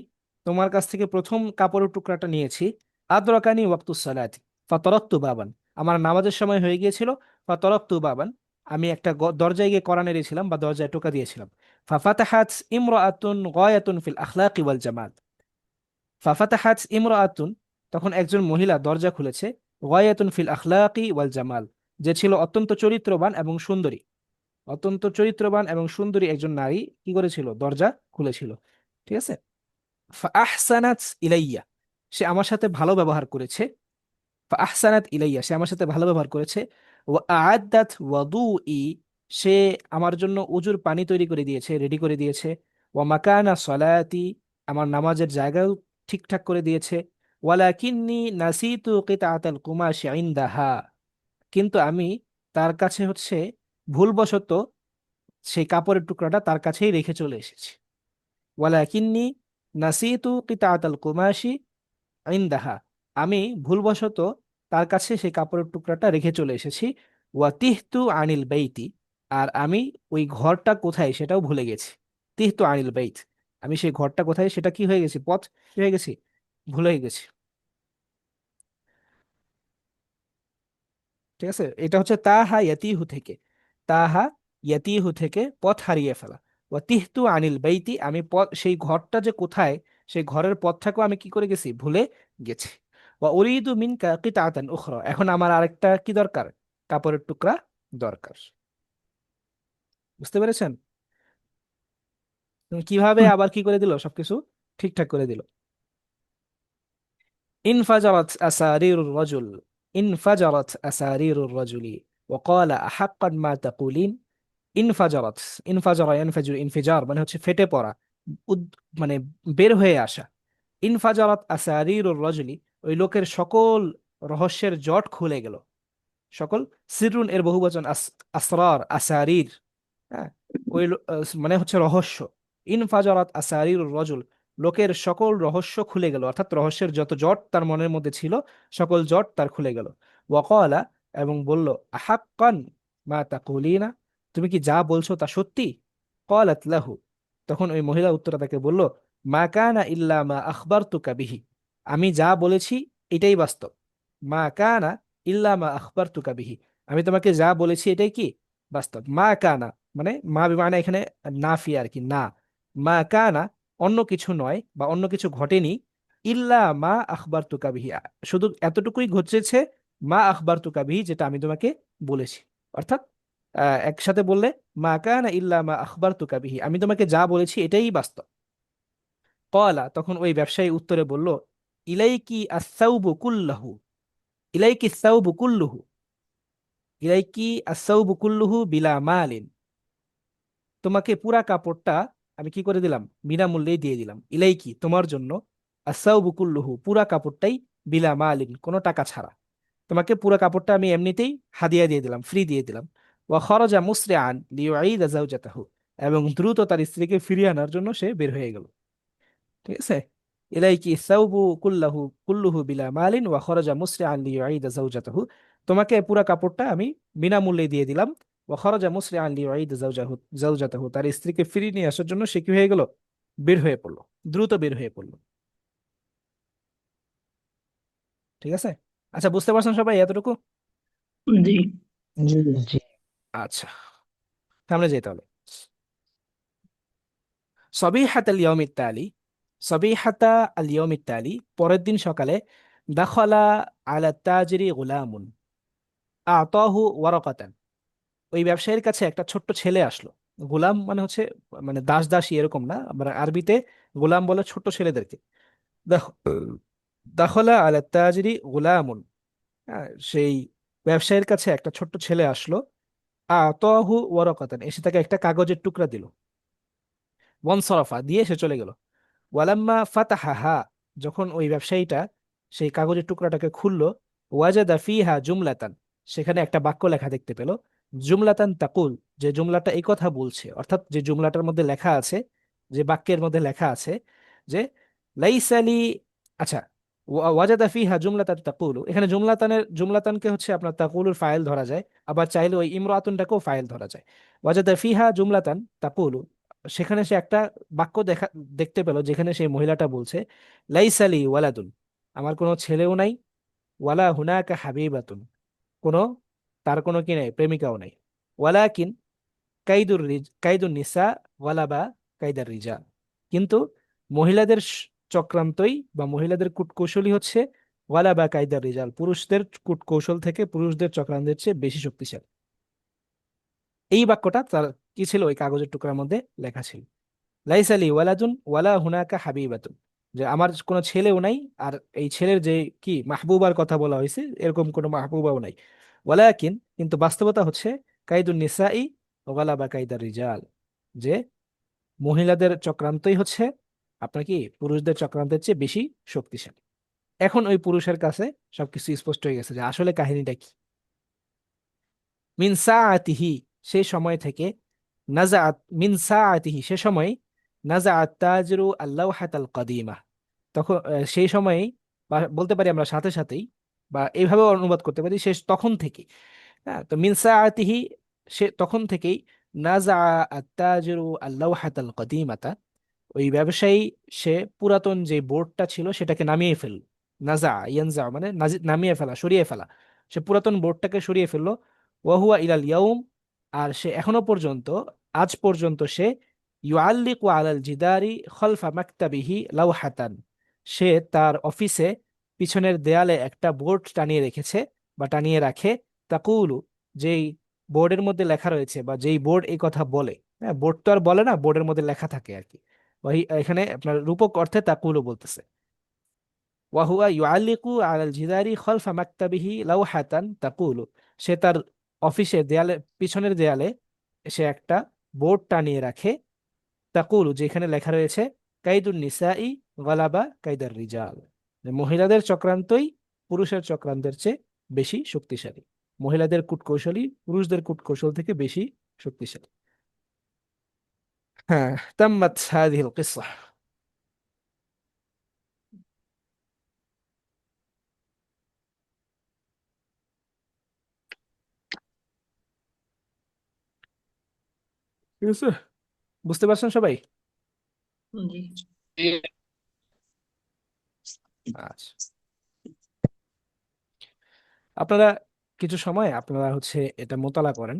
তোমার কাছ থেকে প্রথম কাপড়ের টুকরাটা নিয়েছি, আদরাকানি ওয়াক্তুস সালাতি ফাতারাকতু বাবান, আমার নামাজের সময় হয়ে গিয়েছিল, ফাতারাকতু বাবান, আমি একটা দরজায় গিয়ে কড়া নেড়েছিলাম বা দরজায় টোকা দিয়েছিলাম, ফাফাতাহাত ইমরাআতুন গায়াতুন ফিল আখলাকি ওয়াল জামাল, ফাফাতাহাত ইমরাআতুন, তখন একজন মহিলা দরজা খুলেছে, গায়াতুন ফিল আখলাকি ওয়াল জামাল, যে ছিল অত্যন্ত চরিত্রবান এবং সুন্দরী, অত্যন্ত চরিত্রবান এবং সুন্দরী একজন নারী কি করেছিল, দরজা খুলেছিল। ঠিক আছে? ফাআহসানাত ইলাইয়া, সে আমার সাথে ভালো ব্যবহার করেছে, ফাআহসানাত ইলাইয়া, সে আমার সাথে ভালো ব্যবহার করেছে, ওয়া আ'আদ্দাত ওয়াদুই, সে আমার জন্য উজুর পানি তৈরি করে দিয়েছে, রেডি করে দিয়েছে, ওয়া মাকানা সলাতি, আমার নামাজের জায়গাও ঠিকঠাক করে দিয়েছে, ওয়ালাকিন্নী নাসিতু কিতাআতাল কুমাশি ইনদাহা, কিন্তু আমি তার কাছে হচ্ছে ভুলবশত সেই কাপড়ের টুকরাটা তার কাছেই রেখে চলে এসেছি। ওয়ালাকিন্নি নাসিতু কিতাআতাল কুমাশি ইনদাহা, আমি ভুলবশত তার কাছে সেই কাপড়ের টুকরাটা রেখে চলে এসেছি। ওয়াতিহতু আনিল বাইতি, আর আমি ওই ঘরটা কোথায় সেটাও ভুলে গেছি। তিহতু আনিল বাইত, আমি সেই ঘরটা কোথায় সেটা কি হয়ে গেছি, পথ কি হয়ে গেছি, ভুলে গেছি। ঠিক আছে? এটা হচ্ছে তাহা ইয়াতিহু থেকে, তাহা ইয়াতিহু থেকে পথ হারিয়ে ফেলা। ওয়া তিহতু আনিল বাইতি, আমি পথ, সেই ঘরটা যে কোথায়, সেই ঘরের পথটাকেও আমি কি করে গেছি, ভুলে গেছি। ওয়া উরিদু মিনকা কিতাআতান উখরা, এখন আমার আরেকটা কি দরকার, কাপড়ের টুকরা দরকার। বুঝতে পেরেছেন? কিভাবে আবার কি করে দিল, সবকিছু ঠিকঠাক করে দিল। انفجرت أسارير الرجل انفجرت أسارير الرجل وقال أحقا ما تقولين ইনফাজারাত, ইনফাজারা ইয়ানফাজুর ইনফিজার মানে হচ্ছে ফেটে পড়া, মানে বের হয়ে আসা। ইনফাজারাত আসারিরুর রাজুলি, ওই লোকের সকল রহস্যের জট খুলে গেল। সকল, সিররুন এর বহুবচন আসরার, আসারির, হ্যাঁ, মানে হচ্ছে রহস্য। ইনফাজারাত আসারিরুর রাজুল, লোকের সকল রহস্য খুলে গেল, অর্থাৎ রহস্যের যত জট তার মনের মধ্যে ছিল সকল জট তার খুলে গেল। ওয়াকালা, এবং বলল, আহাক্কান মা তাকুলিনা, তুমি কি যা বলছো তা সত্যি? ক্বালাত লাহু, তখন ওই মহিলা উত্তরে তাকে বলল, মা কানা ইল্লা মা আখবারতুকা বিহি, আমি যা বলেছি এটাই বাস্তব। মা কানা ইল্লা মা আখবারতুকা বিহি, আমি তোমাকে যা বলেছি এটাই কি বাস্তব। মা কানা মানে মা বিমানে এখানে নাফি আর কি, না, মা কানা অন্য কিছু নয় বা অন্য কিছু ঘটেনি, ইল্লা মা আখবারতুকা বিহি, শুধু এতটুকুই ঘটেছে, মা আখবারতুকা বিহি, যেটা আমি তোমাকে বলেছি। অর্থাৎ একসাথে বললে, মা কানা ইল্লা মা আখবারতুকা বিহি, আমি তোমাকে যা বলেছি এটাই বাস্তব। ক্বালা, তখন ওই ব্যবসায়ী উত্তরে বলল, ইলাইকি আস-সাওবু কুল্লাহু, ইলাইকি আস-সাওবু কুল্লুহু, ইলাইকি আস-সাওবু কুল্লুহু বিলা মালিন, তোমাকে পুরা কাপড়টা আমি কি করে দিলাম, বিনামূল্যেই দিয়ে দিলাম। ইলাইকি, তোমার জন্য, আস-সাওবু কুল্লুহু, পুরা কাপড়টাই, বিলা মালিন, কোনো টাকা ছাড়া, তোমাকে পুরো কাপড়টা আমি এমনিতেই হাদিয়া দিয়ে দিলাম, ফ্রি দিয়ে দিলাম। ওয়া খরাজা মুসরিআন লিয়ুঈদা যাওজাতাহু, এবং দ্রুত তার স্ত্রীকে ফিরিয়ে আনার জন্য সে বের হয়ে গেল। ঠিক আছে? ইলাইকি সাওবু কুল্লাহু কুল্লুহু বিলা মালিন ওয়া খরাজা মুসরিআন লিয়ুঈদা যাওজাতাহু, তোমাকে পুরো কাপড়টা আমি বিনামূল্যে দিয়ে দিলাম। ওয়া খরাজা মুসরিআন লিয়ুঈদা যাওজাতাহু, তার স্ত্রীকে ফিরিয়ে নিয়ে আসার জন্য সে কি হয়ে গেল, বের হয়ে পড়লো, দ্রুত বের হয়ে পড়লো। ঠিক আছে? আচ্ছা, বুঝতে পারছেন সবাই এতটুকু? জি। জি। জি। আচ্ছা, সামনে যেতে হবে। সবিহাত আল ইয়াউমিত তালি, সবিহাতা আল ইয়াউমিত তালি, পরের দিন সকালে, দাখালা আলা তাজিরি গুলামুন আতাহু ওয়ারাকাতান। ওই ব্যবসায়ীর কাছে একটা ছোট্ট ছেলে আসলো। গোলাম মানে হচ্ছে মানে দাস দাসী এরকম না, আমরা আরবিতে গোলাম বলে ছোট্ট ছেলেদেরকে। দাখ- দাখলা আলা তাজিরি গুলামুন। হ্যাঁ, সেই ব্যবসায়ীর কাছে একটা ছোট্ট ছেলে আসলো। আতাহু ওয়ারাকাতান, এসে তাকে একটা কাগজের টুকরা দিল। ওয়ানসরাফা, দিয়ে সে চলে গেল। ওয়ালাম্মা ফাতাহাহা, যখন ওই ব্যবসায়ীটা সেই কাগজের টুকরাটাকে খুললো, ওয়াজাদা ফিহা জুমলাতান, সেখানে একটা বাক্য লেখা দেখতে পেল। জুমলাতান তাকুল, যে জুমলাটা এই কথা বলছে, অর্থাৎ যে জুমলাটার মধ্যে লেখা আছে, যে বাক্যের মধ্যে লেখা আছে যে লাইসালি, আচ্ছা, ওয়াজাদা ফিহা জুমলাতান তাকুলু, এখানে জুমলাতানকে হচ্ছে আপনার তাকুলুর ফাইল ধরা যায়, আবার চাইলে ওই ইমরাতুনটাকেও ফাইল ধরা যায়। ওয়াজাদা ফিহা জুমলাতান তাকুলু, সেখানে সে একটা বাক্য দেখতে পেল যেখানে সেই মহিলাটা বলছে, লাইসালি ওয়ালাদুন, আমার কোনো ছেলেও নাই, ওয়ালা হুনাকা হাবিবাতুন, কোনো তার কোনো কি নাই, প্রেমিকাও নাই, ওয়ালাকিন কাইদুন নিসা ওয়ালাবা কাইদার রিজা, কিন্তু মহিলাদের চক্রান্তই বা মহিলাদের কূটকৌশলী হচ্ছে ওয়ালাবা কাইদার রিজাল, পুরুষদের কূটকৌশল থেকে পুরুষদের চক্রান্তের চেয়ে বেশি শক্তিশালী। এই বাক্যটা তার কি ছিল, ওই কাগজের টুকরার মধ্যে লেখা ছিল। লাইসালি ওয়ালাদুন ওয়ালা হুনাকা হাবিবাতুন, যে আমার কোনো ছেলেও নাই, আর এই ছেলের যে কি মাহবুবার কথা বলা হয়েছে এরকম কোনো মাহবুবাও নাই। ওয়ালাকিন, কিন্তু বাস্তবতা হচ্ছে কাইদুন নিসাই ওয়ালাবা কাইদার রিজাল, যে মহিলাদের চক্রান্তই হচ্ছে আপনার কি পুরুষদের চক্রান্তের চেয়ে বেশি শক্তিশালী। এখন ওই পুরুষের কাছে সবকিছু স্পষ্ট হয়ে গেছে যে আসলে কাহিনীটা কি। মিন সাআতিহি, সেই সময় থেকে, নাজাআত মিন সাআতিহি, সে সময়, নাজাআত তাজরু আল্লাওহাতাল কাদিমা, তখন সেই সময়েই, বা বলতে পারি আমরা সাথে সাথেই, বা এইভাবে অনুবাদ করতে পারি শেষ তখন থেকে। হ্যাঁ, তো মিন সাআতিহি, সে তখন থেকেই, নাজা আত্তাজিরু আল্লাওহাতাল কাদিমাতা, ওই ব্যবসায়ী সে পুরাতন যে বোর্ডটা ছিল সেটাকে নামিয়ে ফেলল। নাজা ইয়ানজা মানে নামিয়ে ফেলা, সরিয়ে ফেলা। সে পুরাতন বোর্ডটাকে সরিয়ে ফেললো। ওয়াহুয়া ইলাল ইয়াউম, আর সে এখনো পর্যন্ত, আজ পর্যন্ত সে, ইউআল্লিকু আলাল জিদারি খলফা মাকতাবিহি লাওহাতান, সে তার অফিসে পিছনের দেয়ালে একটা বোর্ড টানিয়ে রেখেছে বা টানিয়ে রাখে। তাকুলু, যেই বোর্ডের মধ্যে লেখা রয়েছে, বা যেই বোর্ড এই কথা বলে, হ্যাঁ বোর্ড তো আর বলে না, বোর্ডের মধ্যে লেখা থাকে আর কি। ওই এখানে আপনার রূপক অর্থে তাকুলু বলতেছে। ওয়াহুয়া ইউআল্লিকু আলাল জিদারি খলফা মাকতাবিহি লাওহাতান তাকুলু, সে তার অফিসের দেয়ালে, পিছনের দেয়ালে সে একটা বোর্ড টানিয়ে রাখে। তাকুলু, যেখানে লেখা রয়েছে, কাইদুন নিসাই গালাবা কাইদার রিজাল, যে মহিলাদের চক্রান্তই পুরুষের চক্রান্তের চেয়ে বেশি শক্তিশালী, মহিলাদের কূটকৌশলী পুরুষদের কূটকৌশল থেকে বেশি শক্তিশালী। হ্যাঁ, তাম্মাত হাদিহিল কিসসা। ঠিক আছে, বুঝতে পারছেন সবাই? জি। আচ্ছা, আপনারা কিছু সময় আপনারা হচ্ছে এটা মোতালা করেন,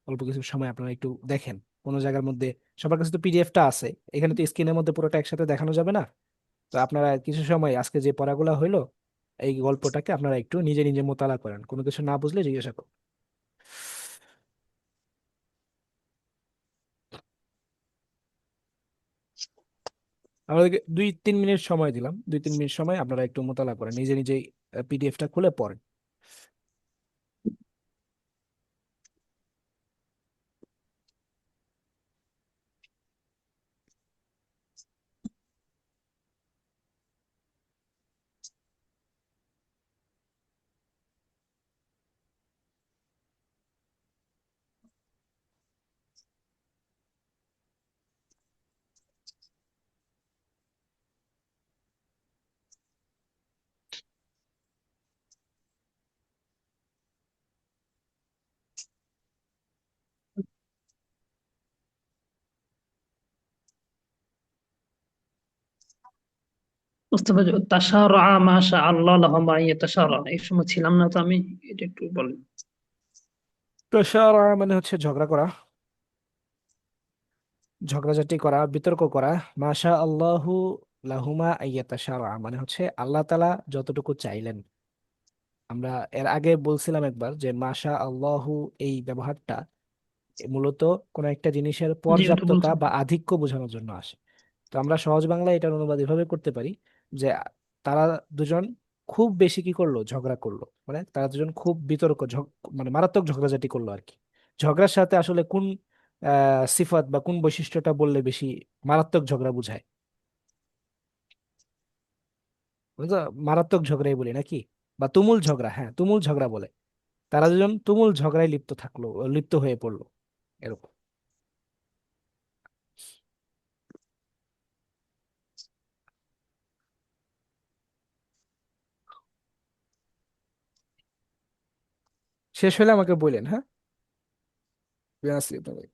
অল্প কিছু সময় আপনারা একটু দেখেন কোনো জায়গার মধ্যে। সবার কাছে তো পিডিএফটা আছে, এখানে তো স্ক্রিনের মধ্যে পুরোটা একসাথে দেখানো যাবে না। তো আপনারা কিছু সময় আজকে যে পড়াগুলো হইলো, এই গল্পটাকে আপনারা একটু নিজে নিজে মোতালা করেন, কোনো কিছু না বুঝলে জিজ্ঞাসা করুন। আমাদেরকে 2-3 মিনিট সময় দিলাম, 2-3 মিনিট সময় আপনারা একটু মোতালা করেন, নিজে নিজেই পিডিএফটা খুলে পড়েন। বুঝতে পারছি, তাশারা মাশা আল্লাহ লাহুমা ইয়াতাশারা, এই সময় ছিলাম না তো আমি, এটা একটু বলেন। তাশারা মানে হচ্ছে ঝগড়া করা, ঝগড়াঝাটি করা, বিতর্ক করা। মাশা আল্লাহু লাহুমা আইয়াতাশারা মানে হচ্ছে আল্লাহ তাআলা যতটুকু চাইলেন। আমরা এর আগে বলছিলাম একবার যে মাশা আল্লাহু এই ব্যবহারটা মূলত কোন একটা জিনিসের জি, ওটা পর্যাপ্ততা বলছেন। বা আধিক্য বোঝানোর জন্য আসে। তো আমরা সহজ বাংলায় এটার অনুবাদ এভাবে করতে পারি যে তারা দুজন খুব বেশি কি করলো, ঝগড়া করলো, মানে তারা দুজন খুব বিতর্ক মানে মারাত্মক ঝগড়াঝাটি করলো আর কি। ঝগড়ার সাথে আসলে কোন সিফাত বা কোন বৈশিষ্ট্যটা বললে বেশি মারাত্মক ঝগড়া বুঝায়? বুঝছো? মারাত্মক ঝগড়াই বলি নাকি, বা তুমুল ঝগড়া, হ্যাঁ তুমুল ঝগড়া বলে। তারা দুজন তুমুল ঝগড়ায় লিপ্ত থাকলো, লিপ্ত হয়ে পড়লো, এরকম। শেষ হলে আমাকে বললেন, হ্যাঁ। আসি আপনাদের।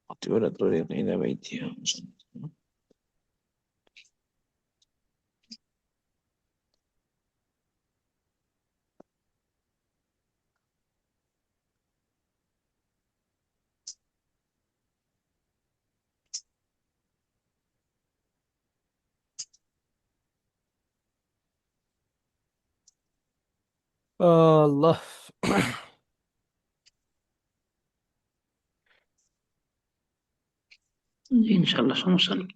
Motivatore إلى بيتها. আল্লাহ। জি, ইনশাল্লাহ, সমস্যা নেই।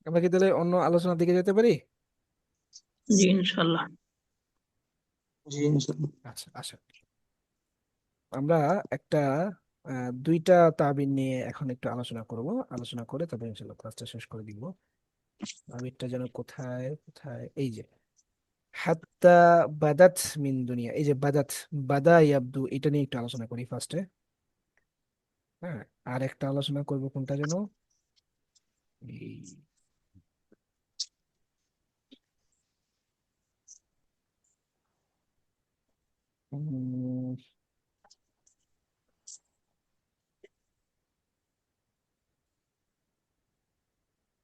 আমরা কি তাহলে অন্য আলোচনার দিকে যেতে পারি? জি, ইনশাল্লাহ। জি ইনশাল্লাহ। আচ্ছা আচ্ছা। আমরা একটা দুইটা তাবিন নিয়ে এখন একটু আলোচনা করব। আলোচনা করে তারপর ইনশাল্লাহ ক্লাসটা শেষ করে দিব। তাবিনটা যেন কোথায় কোথায়, এই যে হাত্তা বাদাত মিন দুনিয়া, এই যে বাদাত, বাদা ইয়াবদু, এটা নিয়ে একটু আলোচনা করি ফার্স্টে। হ্যাঁ, আর একটা আলোচনা করব কোনটা যেন, এই উম,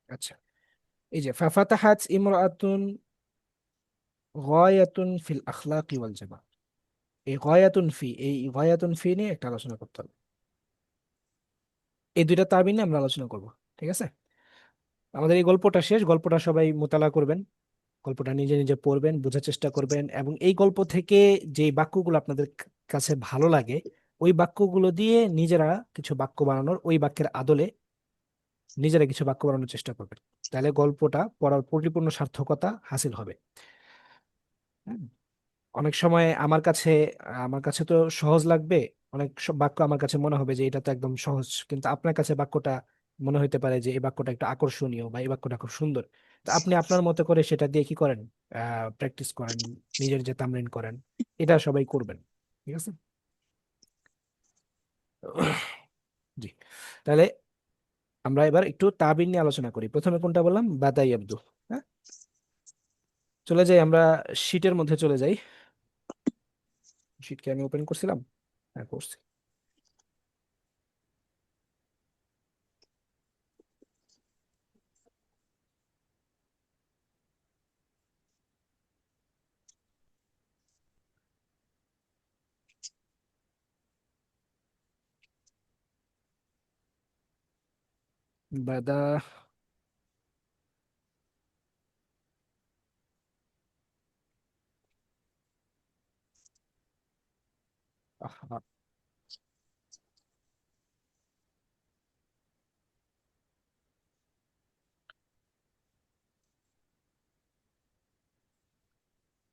আচ্ছা, এই যে ফাফাতাহাত ইমরাআতুন গায়াতুন ফিল আখলাকি ওয়াল জামা, এই গয়াতুন ফি, এই গয়াতুন ফি নিয়ে একটা আলোচনা করতে হবে। এই দুইটা তাবিন নিয়ে আমরা আলোচনা করব, ঠিক আছে? আমাদের এই গল্পটা শেষ, গল্পটা সবাই মোতালা করবেন, গল্পটা নিজে নিজে পড়বেন, বোঝার চেষ্টা করবেন, এবং এই গল্প থেকে যে বাক্যগুলো আপনাদের কাছে ভালো লাগে ওই বাক্যগুলো দিয়ে নিজেরা কিছু বাক্য বানানোর, ওই বাক্যের আদলে নিজেরা কিছু বাক্য বানানোর চেষ্টা করবেন। তাহলে গল্পটা পড়ার পরিপূর্ণ সার্থকতা হাসিল হবে। হ্যাঁ? অনেক সময় আমার কাছে তো সহজ লাগবে, অনেক সব বাক্য আমার কাছে মনে হবে যে এটা তো একদম সহজ, কিন্তু আপনার কাছে বাক্যটা মনে হতে পারে যে এই বাক্যটা একটু আকর্ষণীয় বা এই বাক্যটা খুব সুন্দর। তো আপনি আপনার মতো করে সেটা দিয়ে কি করেন, প্র্যাকটিস করেন, নিজের যে তামরিন করেন, এটা সবাই করবেন, ঠিক আছে? জি, তাহলে আমরা এবার একটু তাবিন নিয়ে আলোচনা করি। প্রথমে কোনটা বললাম, বাদাই আব্দু। হ্যাঁ, চলে যাই আমরা শীটের মধ্যে চলে যাই। শীটকে আমি ওপেন করছিলাম, হ্যাঁ করছি। বাদা, আহা,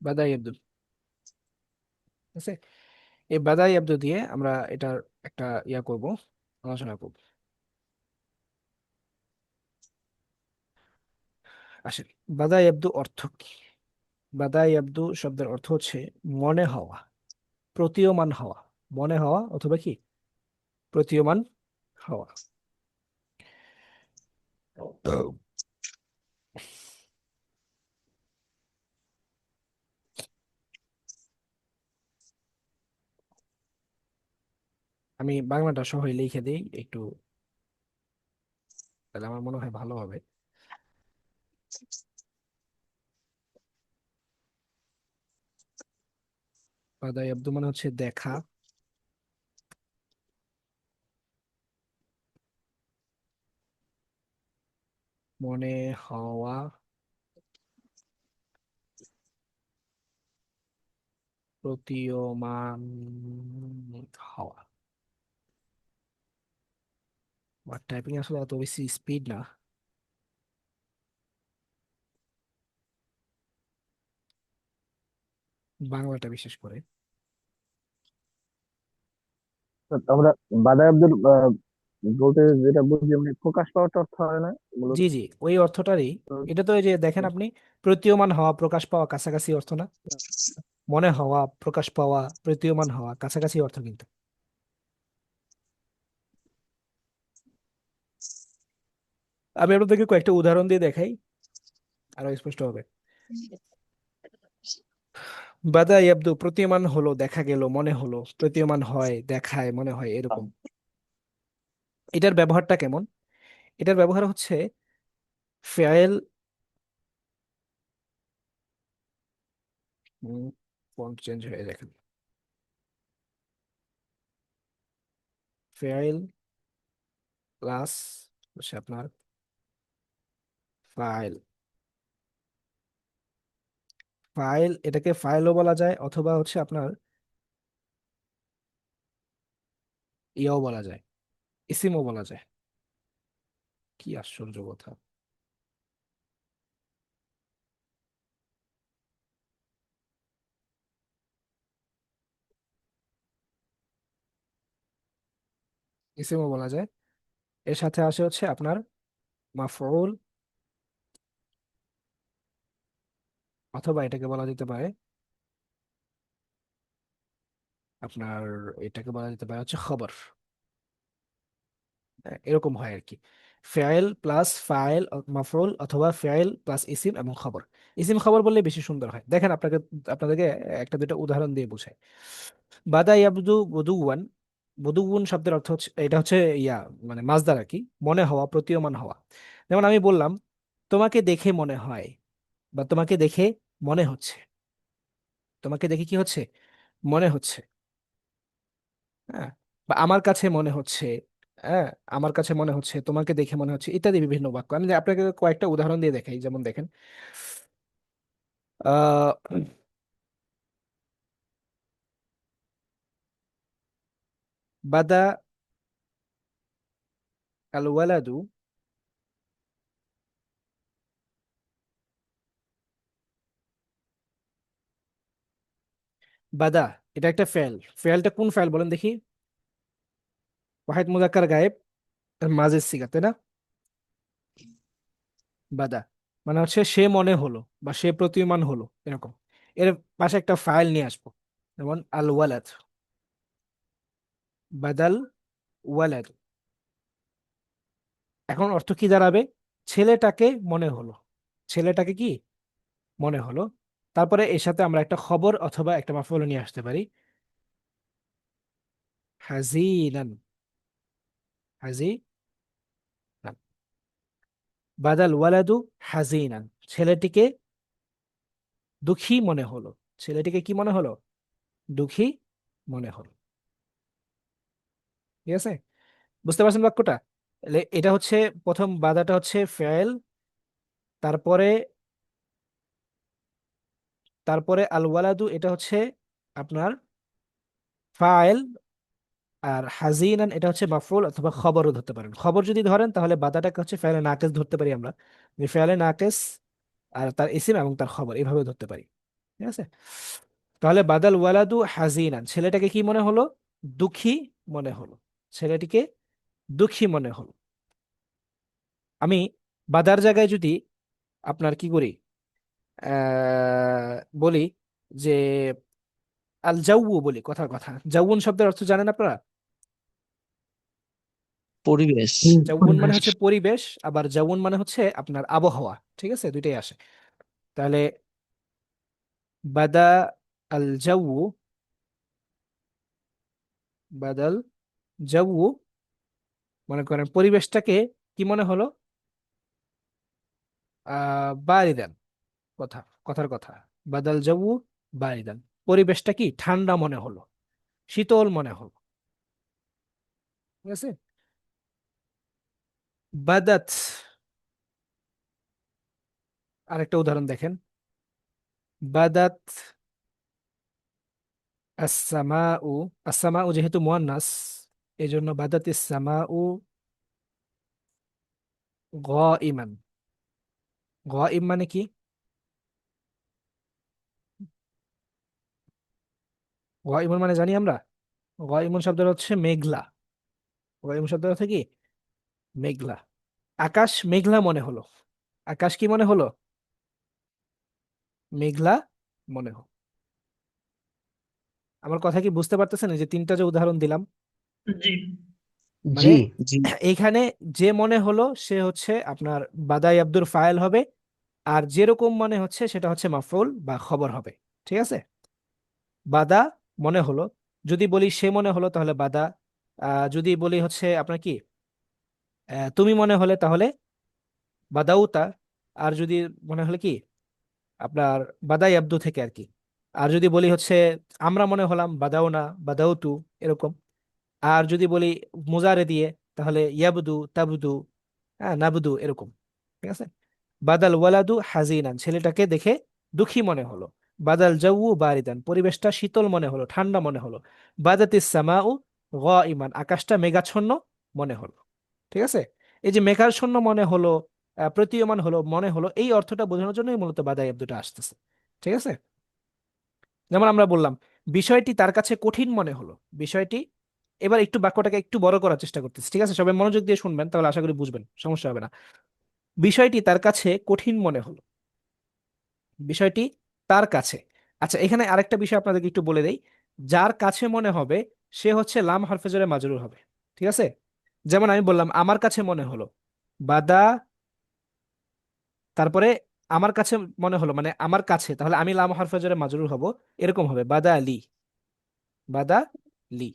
বাদাই আব্দুল, ঠিক আছে? এই বাদাই আব্দু দিয়ে আমরা এটার একটা করব, আলোচনা করব। আসেন, বাদা ইয়াবদু অর্থ কি? বাদা ইয়াবদু শব্দের অর্থ হচ্ছে মনে হওয়া, প্রতীয়মান হওয়া। মনে হওয়া অথবা কি প্রতীয়মান হওয়া। আমি বাংলাটা সহই লিখে দিই একটু, তাহলে আমার মনে হয় ভালো হবে। বাদা ইয়াবদু মানে হচ্ছে দেখা, মনে হওয়া, প্রতীয়মান হওয়া। আমার টাইপিং আসলে অত বেশি স্পিড না। বাংলাটা বিশেষ করে। তো আমরা বাদা আব্দুল বলতে যেটা বুঝি এমনি প্রকাশ পাওয়াটা অর্থ হয় না মূলত? জি জি, ওই অর্থটারই। এটা তো এই যে দেখেন আপনি, প্রতীয়মান হওয়া, প্রকাশ পাওয়া কাছাকাছি অর্থ না? মনে হওয়া, প্রকাশ পাওয়া, প্রতীয়মান হওয়া কাছাকাছি অর্থ কিন্তু। আমি আপনাদেরকে কয়েকটা উদাহরণ দিয়ে দেখাই, আরো স্পষ্ট হবে। বাদা ইয়াবদু প্রতীয়মান হলো, দেখা গেল, মনে হলো, প্রতীয়মান হয়, দেখায়, মনে হয়, এরকম। এটার ব্যবহারটা কেমন? এটার ব্যবহার হচ্ছে ফেয়েল, ফন্ট চেঞ্জ হয়ে দেখেন, ফেয়েল প্লাস হচ্ছে আপনার ফাইল। ফাইল, এটাকে ফাইলও বলা যায় অথবা হচ্ছে আপনার ইয়াও বলা যায়, ইসিমও বলা যায়। কি আশ্চর্য কথা! ইসিমও বলা যায়। এর সাথে আসে হচ্ছে আপনার মাফউল, অথবা এটাকে বলা যেতে পারে আপনার, এটাকে বলা যেতে পারে হচ্ছে খবর। এরকম হয় আর কি। ফেয়েল প্লাস ফাইল, মাফউল, অথবা ফেয়েল প্লাস ইসিম এবং খবর। ইসিম খবর বললে বেশি সুন্দর হয়। দেখেন আপনাদেরকে একটা দুটো উদাহরণ দিয়ে বোঝাই। বাদা ইয়াবদু বুদুওয়ান। বুদুওয়ান শব্দের অর্থ হচ্ছে, এটা হচ্ছে ইয়া মানে মাজদার আর কি, মনে হওয়া, প্রতীয়মান হওয়া। যেমন আমি বললাম তোমাকে দেখে মনে হয়, বা তোমাকে দেখে মনে হচ্ছে। তোমাকে দেখে কি হচ্ছে? মনে হচ্ছে। হ্যাঁ, বা আমার কাছে মনে হচ্ছে। হ্যাঁ, আমার কাছে মনে হচ্ছে, তোমাকে দেখে মনে হচ্ছে, ইত্যাদি বিভিন্ন বাক্য। আমি আপনাকে কয়েকটা উদাহরণ দিয়ে দেখাই। যেমন দেখেন, আহ বাদা আল ওয়ালাদু, বাদা, এটা একটা ফেল। ফেলটা কোন ফেল বলেন দেখি? ওয়াহিদ মুজাক্কার গায়েব, মাজের সিগা, তাই না? বাদা মানে হচ্ছে সে মনে হলো বা সে প্রতীয়মান হলো, এরকম। এর পাশে একটা ফাইল নিয়ে আসবো, যেমন আল ওয়ালাদ, বাদাল ওয়ালাদ। এখন অর্থ কি দাঁড়াবে? ছেলেটাকে মনে হলো। ছেলেটাকে কি মনে হলো? তারপরে এর সাথে আমরা একটা খবর অথবা একটা মাফউল নিয়ে আসতে পারি, হাজিনান। হাজিনান, বাদাল ওয়ালাদু হাজিনান, ছেলেটিকে দুঃখী মনে হলো। ছেলেটিকে কি মনে হলো? দুঃখী মনে হলো। ঠিক আছে? বুঝতে পারছেন বাক্যটা? এটা হচ্ছে প্রথম বাদাটা হচ্ছে ফেল, তারপরে তারপরে আল ওয়ালাদু, এটা হচ্ছে আপনার ফাইল। আর হাজিনান এটা হচ্ছে মাফউল অথবা খবরও ধরতে পারেন। খবর যদি ধরেন তাহলে বাদাটাকে হচ্ছে ফেলে নাকেস ধরতে পারি আমরা, যে ফেলে নাকেস আর তার ইসিম এবং তার খবর এভাবে ধরতে পারি। ঠিক আছে? তাহলে বাদাল ওয়ালাদু হাজিনান, ছেলেটাকে কি মনে হলো? দুঃখী মনে হলো। ছেলেটিকে দুঃখী মনে হলো। আমি বাদার জায়গায় যদি আপনার কি করি, বলি যে আল জাউ বলি, কথার কথা। জাউন শব্দের অর্থ জানেন আপনারা? পরিবেশ। জাউন মানে পরিবেশ। হচ্ছে পরিবেশ, আবার জাউন মানে হচ্ছে আপনার আবহাওয়া, ঠিক আছে, দুইটাই আসে। তাহলে বাদা আল জাউ, বাদাল জাউ, মনে করেন পরিবেশটাকে কি মনে হলো, বারিদান, কথা, কথার কথা। বাদাল জাউ বারিদান, পরিবেশটা কি ঠান্ডা মনে হলো, শীতল মনে হলো, ঠিক আছে। বাদাত, আরেকটা উদাহরণ দেখেন। বাদাত আসসামাউ, আসসামাউ যেহেতু মুয়ান্নাস, এই জন্য বাদাত আসসামাউ গাইমান। গাইম মানে কি? গাইমুন মানে জানি আমরা, গাইমুন শব্দের হচ্ছে মেঘলা। গাইমুন শব্দের অর্থ কি? মেঘলা। আকাশ মেঘলা মনে হলো, আকাশ কি মনে হলো? মেঘলা মনে হলো। আমার কথা কি বুঝতে পারতেছেন? এই যে তিনটা যে উদাহরণ দিলাম, জি। মানে জি। জি। এইখানে যে মনে হলো সে হচ্ছে আপনার বাদাই আব্দুর ফাইল হবে, আর যেরকম মনে হচ্ছে সেটা হচ্ছে মাফউল বা খবর হবে, ঠিক আছে। বাদা মনে হলো, যদি বলি সে মনে হলো তাহলে বাদা, যদি বলি হচ্ছে আপনার কি, তুমি মনে হলে তাহলে বাদাউতা, আর যদি মনে হলে কি আপনার বাদাই আব্দু থেকে আর কি। আর যদি বলি হচ্ছে আমরা মনে হলাম, বাদাও না বাদাউতু, এরকম। আর যদি বলি মুজারে দিয়ে, তাহলে ইয়াবদু তাবদু, হ্যাঁ নাবদু, এরকম, ঠিক আছে। বাদাল ওয়ালাদু হাজিনান, ছেলেটাকে দেখে দুঃখী মনে হলো। বাদাল জাউ বারিদান, পরিবেশটা শীতল মনে হলো, ঠান্ডা মনে হলো। বাদাতিস সামাউ গাইমান, আকাশটা মেঘাচ্ছন্ন মনে হলো, ঠিক আছে। এই যে মেঘাচ্ছন্ন মনে হলো, প্রতীয়মান হলো, মনে হলো, এই অর্থটা বোঝানোর জন্যই মূলত বাদাই শব্দটা আসতেছে, ঠিক আছে। যেমন আমরা বললাম বিষয়টি তার কাছে কঠিন মনে হলো, বিষয়টি, এবার একটু বাক্যটাকে একটু বড় করার চেষ্টা করতেছি, ঠিক আছে, সবাই মনোযোগ দিয়ে শুনবেন, তাহলে আশা করি বুঝবেন, সমস্যা হবে না। বিষয়টি তার কাছে কঠিন মনে হলো, বিষয়টি তার কাছে। আচ্ছা, এখানে আরেকটা বিষয় আপনাদেরকে একটু বলে দেই। যার কাছে মনে হবে সে হচ্ছে লাম হরফে জেরে মাজরুর হবে, ঠিক আছে। যেমন আমি বললাম আমার কাছে মনে হলো, বাদা, তারপরে আমার কাছে মনে হলো মানে আমার কাছে, তাহলে আমি লাম হরফে জেরে মাজরুর হব, এরকম হবে বাদা আলী, বাদা লি।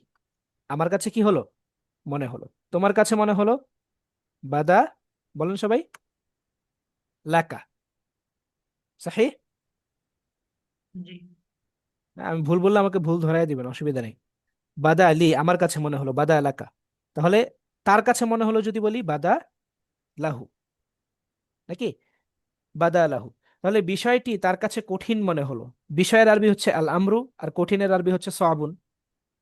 আমার কাছে কি হলো, মনে হলো। তোমার কাছে মনে হলো, বাদা, বলেন সবাই, লাকা, সাহি। জি। আমি ভুল বললে আমাকে ভুল ধরাই দিবেন, অসুবিধা নেই। বাদা আলী, আমার কাছে মনে হলো, বাদা এলাকা। তাহলে তার কাছে মনে হলো যদি বলি বাদা লাহু, নাকি, বাদা লাহু। তাহলে বিষয়টি তার কাছে কঠিন মনে হলো, বিষয়ের আরবি হচ্ছে আল আমরু, আর কঠিনের আরবি হচ্ছে সাবুন।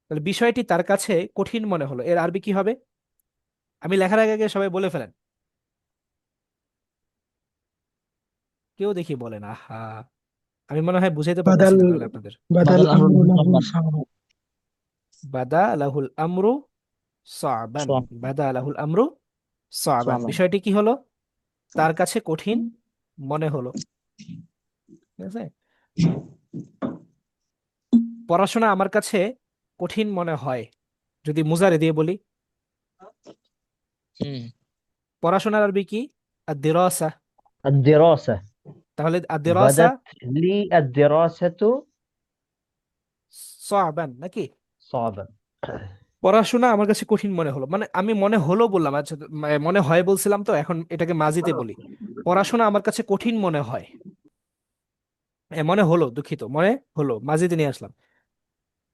তাহলে বিষয়টি তার কাছে কঠিন মনে হলো, এর আরবি কি হবে? আমি লেখার আগে আগে সবাই বলে ফেলেন, কেউ দেখি বলেন, আহা, আমি মনে হয় বুঝাইতে পারতেছি বাদাল না তাহলে আপনাদের। বাদাল বাদাল আমরুল আমরু লাহু মুসাম্মান। সাওয়াব। বাদা লাহুল আমরু সাবান, সোয়াব। বাদা লাহুল আমরু সাবান, সোয়াবান। বিষয়টি কি হলো, তার কাছে কঠিন মনে হলো, ঠিক আছে। পড়াশোনা আমার কাছে কঠিন মনে হয়, যদি মুজারে দিয়ে বলি, হুম। পড়াশোনার আরবি কি? আদ-দিরাসা। الدراسة. তাহলে আদ-দিরাসা بدت لي الدراسة সাবান, নাকি। صعبا. পড়াশোনা আমার কাছে কঠিন মনে হলো, মানে আমি মনে হলো বললাম, আচ্ছা মনে হয় বলছিলাম, তো এখন এটাকে মাজিতে বলি। পড়াশোনা আমার কাছে কঠিন মনে হয়, মনে হলো, দুঃখিত, মনে হলো, মাজিতে নিয়ে আসলাম।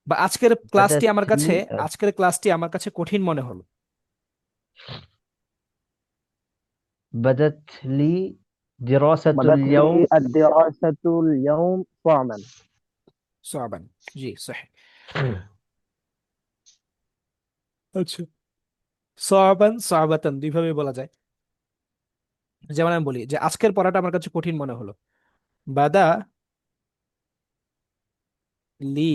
বা আজকের ক্লাসটি بدت আমার কাছে, لي আজকের ক্লাসটি আমার কাছে কঠিন মনে হলো। بدت لي دراسة بدت اليوم. لي الدراسة اليوم صعبا. সাবান, জি সহি। আচ্ছা, সাবান সাবাতান দুইভাবে বলা যায়। যেমন আমি বলি যে আজকের পড়াটা আমার কাছে কঠিন মনে হলো, বাদা লি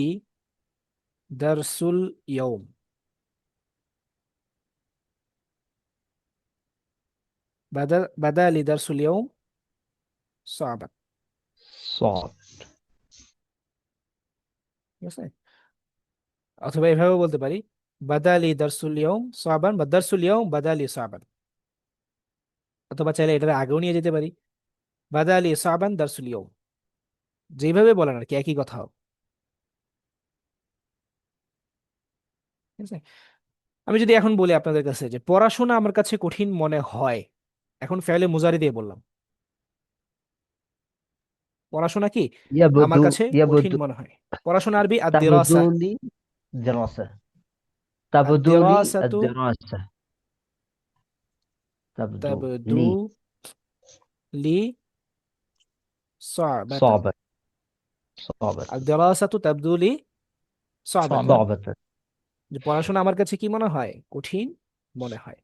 দারসুল ইয়ৌম, বাদা বাদা লি দারসুল ইয়ৌম সাবান। صعب. ঠিক আছে, অথবা এভাবে বলতে পারি বাদালি দারসুল ইয়ৌম সাবান বা দারসুল ইয়ৌম বাদালি সাবান। অথবা চাইলে এটার আগেও নিয়ে যেতে পারি, বাদালি সাবান দারসুল ইয়ৌম। যেভাবে বলেন আর কি একই কথা হবে। ঠিক আছে, আমি যদি এখন বলি আপনাদের কাছে যে পড়াশোনা আমার কাছে কঠিন মনে হয়, এখন ফেলে মুজারি দিয়ে বললাম, পড়াশোনা কি আমার يبدو কাছে কঠিন يبدو মনে হয়। পড়াশোনা আরবি আদ-দিরাসা। تبدو لي دراسة. تبدو لي আদ-দিরাসাতু الدراسة. تبدو তাবদু لي লি সাবাতান। صعبة. صعبة. আদ-দিরাসাতু তাবদু লি সাবাতান। صعبة. صعبة. যে পড়াশোনা আমার কাছে কি মনে হয়, কঠিন মনে হয়।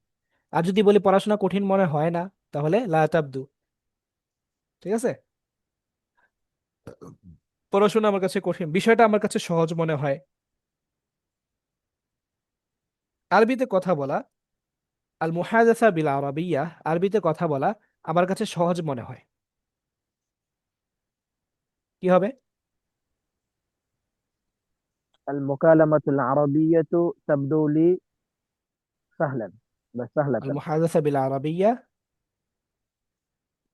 আর যদি বলি পড়াশোনা কঠিন মনে হয় না, তাহলে লা তাবদু। ঠিক আছে, পড়াশোনা আমার কাছে কঠিন, বিষয়টা আমার কাছে সহজ মনে হয়। আরবিতে কথা বলা, আল মুহাদাসা বিল আরাবিয়া, আরবিতে কথা বলা আমার কাছে সহজ মনে হয়। কি হবে? المكالمة العربية تبدو لي سهلا بس আল سهلة. মুহাদাসা বিল আরাবিয়া آه،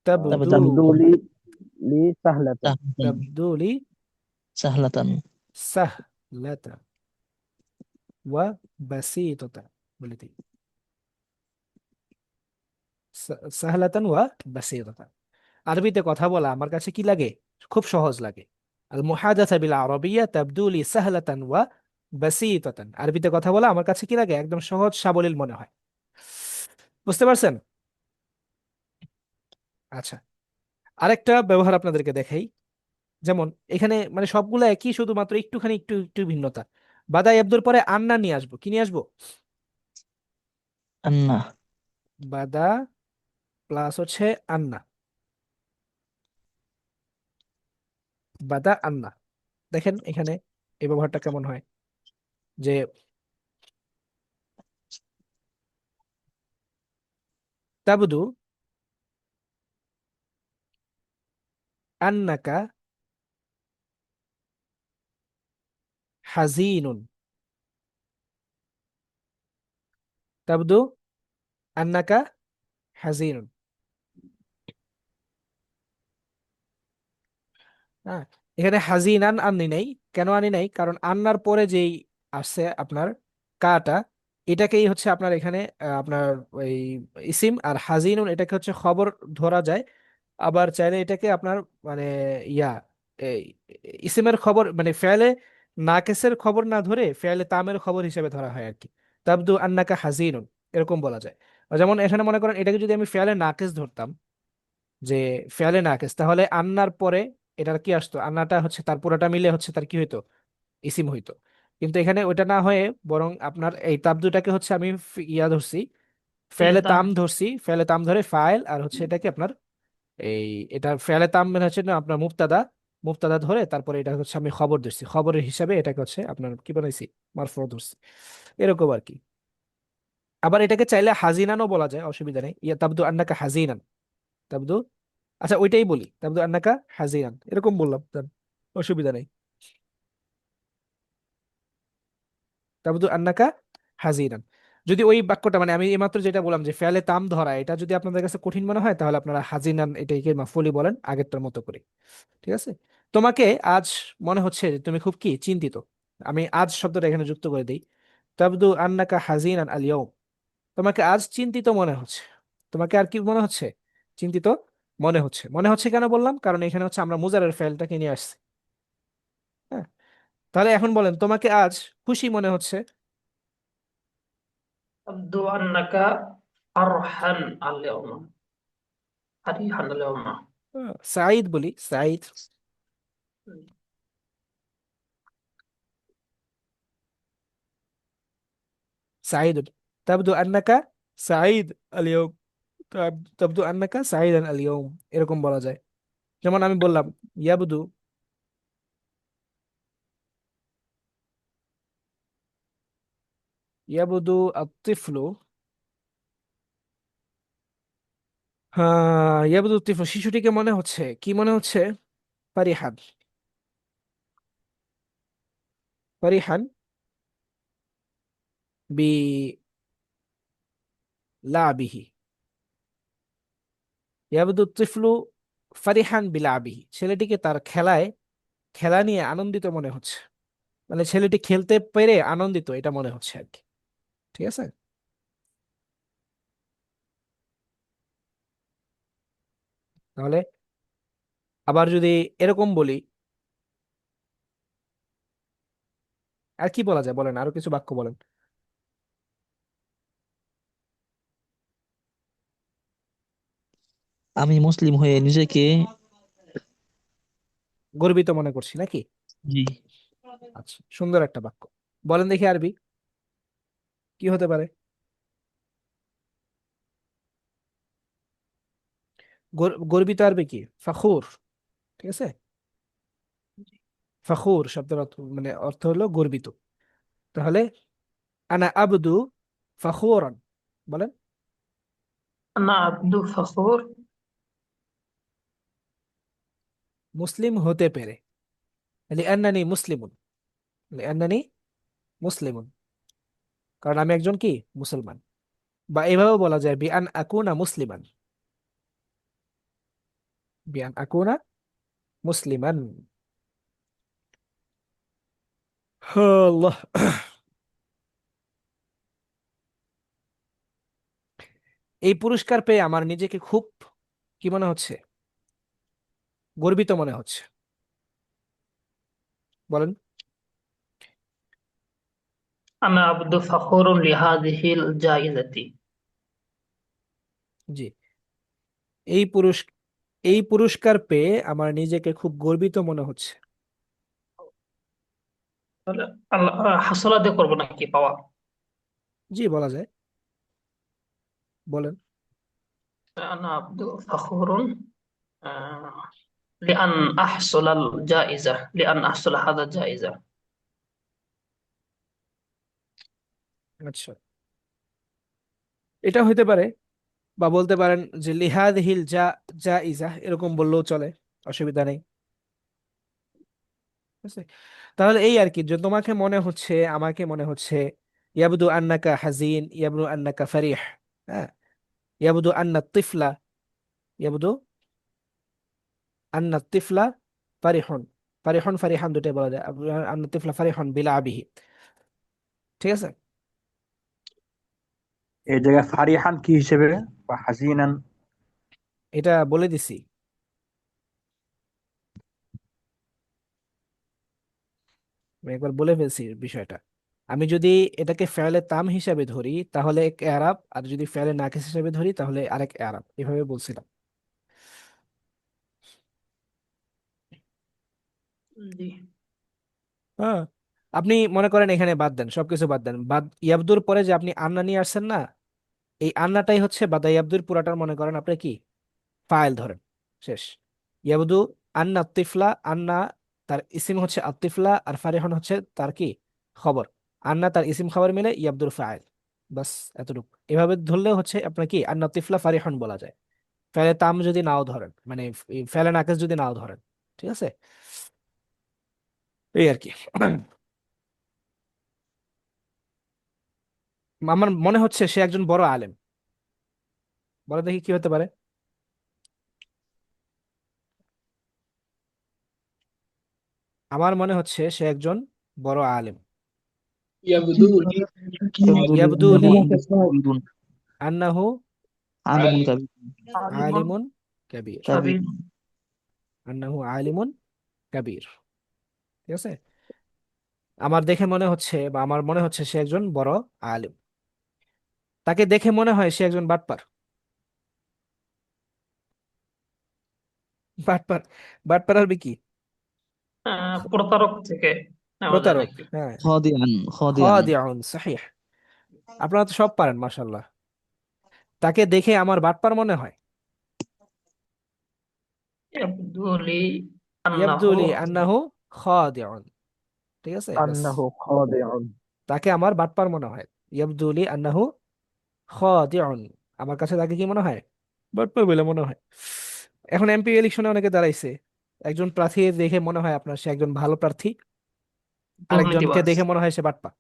তাবদু تبدو تبدو لي سهلة. سهلة. তাবদু লি سهلة. সাহলাতান ওয়া বাসীতাতান বলে দিই, সাহলাতান ওয়া বাসীতাতান। আরবিতে কথা বলা আমার কাছে কি লাগে, খুব সহজ লাগে। আল মুহাদাসা বিল আরাবিয়া তাবদু লি সাহলাতান ওয়া বাসীতাতান, আরবিতে কথা বলা আমার কাছে কি লাগে, একদম সহজ সাবলীল মনে হয়। বুঝতে পারছেন? আচ্ছা, আরেকটা ব্যবহার আপনাদেরকে দেখাই। যেমন এখানে মানে সবগুলো একই, শুধুমাত্র একটুখানি একটু একটু ভিন্নতা। বাদা ইয়াবদুর পরে আন্না নিয়ে আসবো, কি নিয়ে আসবো? أن. বাদা প্লাস হচ্ছে আন্না, বাদা আন্না। দেখেন এখানে এই ব্যবহারটা কেমন হয়, যে তাবদু আন্নাকা হাজিনুন, তাবদু আন্নাকা হাজিনুন। হ্যাঁ, এখানে হাজিনান আনি নাই। কেন আনি নাই? কারণ আন্নার পরে যেই আসছে আপনার কাটা, এটাকেই হচ্ছে আপনার এখানে আপনার ওই ইসিম, আর হাজিনুন এটাকে হচ্ছে খবর ধরা যায়। আবার চাইলে এটাকে আপনার মানে ইয়া এই ইসিমের খবর মানে ফেলে নাকেসের খবর না ধরে ফেলে তামের খবর হিসেবে ধরা হয় আর কি। তাবদু আন্নাকা হাজিনুন, এরকম বলা যায়। যেমন এখানে মনে করেন এটাকে যদি আমি ফেলে নাকেস ধরতাম, যে ফেলে নাকেস, তাহলে আন্নার পরে এটার কি আসতো, আন্নাটা হচ্ছে তার পুরোটা মিলে হচ্ছে তার কি হইতো, ইসিম হইতো। কিন্তু এখানে ওইটা না হয়ে বরং আপনার এই তাবদুটাকে হচ্ছে আমি ইয়া ধরছি, ফেলে ফেলেতাম। তাম ধরছি, ফেলে তাম ধরে ফাইল, আর হচ্ছে এটাকে আপনার এই এটা ফেলে তাম মানে হচ্ছে না আপনার মুবতাদা, মুবতাদা ধরে তারপরে এটা হচ্ছে আমি খবর ধরছি, খবরের হিসাবে এটাকে হচ্ছে আপনার কি বানাইছি, মারফু ধরছি, এরকম আর কি। আবার এটাকে চাইলে হাজিনানও বলা যায়, অসুবিধা নেই। ইয়া তাবদু আন্নাকা হাজিনান, তাবদু, আচ্ছা ওইটাই বলি, তাবদু আন্নাকা হাজিনান এরকম বললাম দেন, অসুবিধা নেই। তাবদু আন্নাকা হাজিনান। যদি ওই বাক্যটা মানে আমি এইমাত্র যেটা বললাম যে ফেলে তাম ধরা, এটা যদি আপনাদের কাছে কঠিন মনে হয়, তাহলে আপনারা হাজিনান এটাকে মাফুলি বলেন আগেরটার মতো করে। ঠিক আছে, তোমাকে আজ মনে হচ্ছে যে তুমি খুব কি চিন্তিত, আমি আজ শব্দটা এখানে যুক্ত করে দিই। তাবদু আন্নাকা হাজিনান আল ইয়াউম, তোমাকে আজ চিন্তিত মনে হচ্ছে। তোমাকে আর কি মনে হচ্ছে, চিন্তিত মনে হচ্ছে। মনে হচ্ছে কেন বললাম, কারণ এখানে হচ্ছে আমরা মুজারের ফেলটাকে নিয়ে আসছি। হ্যাঁ, তাহলে এখন বলেন তোমাকে আজ খুশি মনে হচ্ছে। تبدو أنك فرحا اليوم. فرحا اليوم. সাঈদ বলি, সাঈদ, সাঈদ। তাবদু আন্নাকা সাঈদ আল ইয়াউম, তাবদু আন্নাকা সাঈদান আল ইয়াউম, এরকম বলা যায়। যেমন আমি বললাম ইয়াবদু, ইয়াবদু আত-তিফলু হ্যাঁ, ইয়াবদু তিফল, শিশুটিকে মনে হচ্ছে, কি মনে হচ্ছে? ফারিহান। ফারিহান বি লাবিহি। ইয়াবদু তিফলু ফারিহান বিলাবিহি, ছেলেটিকে তার খেলা নিয়ে আনন্দিত মনে হচ্ছে, মানে ছেলেটি খেলতে পেরে আনন্দিত, এটা মনে হচ্ছে আর কি। ঠিক আছে। তাহলে আবার যদি এরকম বলি, আর কি বলা যায় বলেন, আরো কিছু বাক্য বলেন। আমি মুসলিম হয়ে নিজেকে, গর্বিত মনে করছি নাকি? জি, আচ্ছা, সুন্দর একটা বাক্য। বলেন দেখি আরবি কি হতে পারে। গর্বিত আরবি কি? ফখুর। ঠিক আছে। ফখুর শব্দের অর্থ, মানে অর্থ হলো গর্বিত। তাহলে আনা আবদু ফখুরান, বলেন। আনা আব্দু ফখুর। মুসলিম হতে পেরে, লিআন্নানি মুসলিমুন, লিআন্নানি মুসলিমুন, কারণ আমি একজন কি, মুসলমান। বা এভাবেও বলা যায় বিআন আকুনা মুসলিমান, বিআন আকুনা মুসলিমান। আল্লাহ। এই পুরস্কার পেয়ে আমার নিজেকে খুব, কি মনে হচ্ছে? গর্বিত মনে হচ্ছে, বলেন। আনা আব্দু ফখুরুন লিহাযিহিল জাইজাতি। জি। এই পুরুষ এই পুরস্কার পেয়ে আমার নিজেকে খুব গর্বিত মনে হচ্ছে। তাহলে আল্লাহ হাসলা দিয়ে করবো নাকি পাওয়া? জি, বলা যায়, বলেন। আনা আব্দু ফখুরুন আহ, লিআন আহসুলাল জাইজা, লিআন আহসুলা হাদা জাইজা। আচ্ছা, এটা হইতে পারে, বা বলতে পারেন যে লিহাদিহিল যা ইজা, এরকম বললেও চলে, অসুবিধা নেই। ঠিক আছে? তাহলে এই আর কি, যে তোমাকে মনে হচ্ছে, আমাকে মনে হচ্ছে, ইয়াবদু আন্নাকা হাজিন, ইয়াবদু আন্নাকা ফারিহ। হ্যাঁ, ইয়াবদু আন্না তিফলা, ইয়াবদু আন্না তিফলা ফারিহুন। ফারিহুন ফারিহান দুটাই বলা যায়। আন্না তিফলা ফারিহুন বিলাবিহি। ঠিক আছে। এই জায়গায় ফারিহান কি হিসেবে বা হাসিনান? এটা বলে দিছি, আমি একবার বলে ফেলছি বিষয়টা। আমি যদি এটাকে ফেলে তাম হিসাবে ধরি তাহলে এক এরাব, আর যদি ফেলে নাকিস হিসাবে ধরি তাহলে আরেক এরাব, এভাবে বলছিলাম। জি। হ্যাঁ, আপনি মনে করেন এখানে বাদ দেন, সবকিছু বাদ দেন, বাদ ইয়াবদুর পরে যে আপনি আন্না নিয়ে আসছেন না, এই আন্নাটাই হচ্ছে বাদা ইয়াবদুর পুরাটার, মনে করেন আপনি কি ফাইল ধরেন, শেষ। ইয়াবদু আন্না তিফলা, আন্না তার ইসিম হচ্ছে আতিফলা, আর ফারিহন হচ্ছে তার কি খবর। আন্না তার ইসিম খবর মিলে ইয়াবদুর ফাইল, বাস এতটুকু। এভাবে ধরলে হচ্ছে আপনার কি আন্না তিফলা ফারিহন বলা যায়, ফেলে তাম যদি নাও ধরেন, মানে ফেলে নাকেস যদি নাও ধরেন। ঠিক আছে, এই আর কি। আমার মনে হচ্ছে সে একজন বড় আলেম, বলে দেখি কি হতে পারে। আমার মনে হচ্ছে সে একজন বড় আলেম। ইয়াবদু লি ইয়াবদু লি কাবিরুন, আন্নাহু আলিমুন আলিম। কাবির, আলিমুন আলিমুন কাবীর, কাবির, কাবীর। আন্নাহু আলিমুন কাবীর। ঠিক আছে। আমার দেখে মনে হচ্ছে, বা আমার মনে হচ্ছে সে একজন বড় আলিম। তাকে দেখে মনে হয় সে একজন বাটপার। বাটপার, বাটপার আরবি কি? প্রতারক থেকে নেওয়া যায় প্রতারক, নাকি? হ্যাঁ। খাদিআন, খাদিআন, খাদিউন, সহিহ। আপনারা তো সব পারেন মাশাআল্লাহ। তাকে দেখে আমার বাটপার মনে হয়। ইয়াবদু লি ইয়াবদু আন্নাহু। লি আন্নাহু খাদিউন। ঠিক আছে, বাস। আন্নাহু খাদিউন। তাকে আমার বাটপার মনে হয়। ইয়াবদু লি আন্নাহু খাদিউন, আমার কাছে তাকে কি মনে হয়? বাটপার বলে মনে হয়। এখন এমপি ইলেকশনে অনেকে দাঁড়াইছে, একজন প্রার্থী দেখে মনে হয় আপনার সে একজন ভালো প্রার্থী, আরেকজনকে দুর্নীতিবাজ। দেখে মনে হয় সে বাটপা।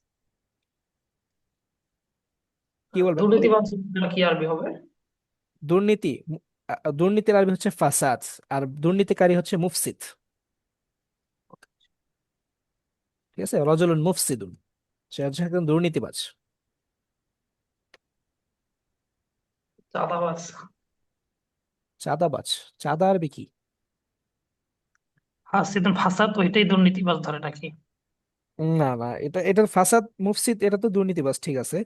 কি বলবেন? দুর্নীতিবাজ কি আরবি হবে? দুর্নীতি, দুর্নীতির আরবি হচ্ছে ফাসাদ, আর দুর্নীতিকারী হচ্ছে মুফসিদ। ঠিক আছে, রজলুন মুফসিদুন, সে হচ্ছে একজন দুর্নীতিবাজ। চাঁদাবাজ। চাঁদাবাজ, চাঁদা আরবি কি? হাসিদুন ফাসাদ ওইটাই দুর্নীতিবাজ ধরে নাকি? না না, এটা ফাসাদ মুফসিদ, এটা তো দুর্নীতিবাজ, ঠিক আছে।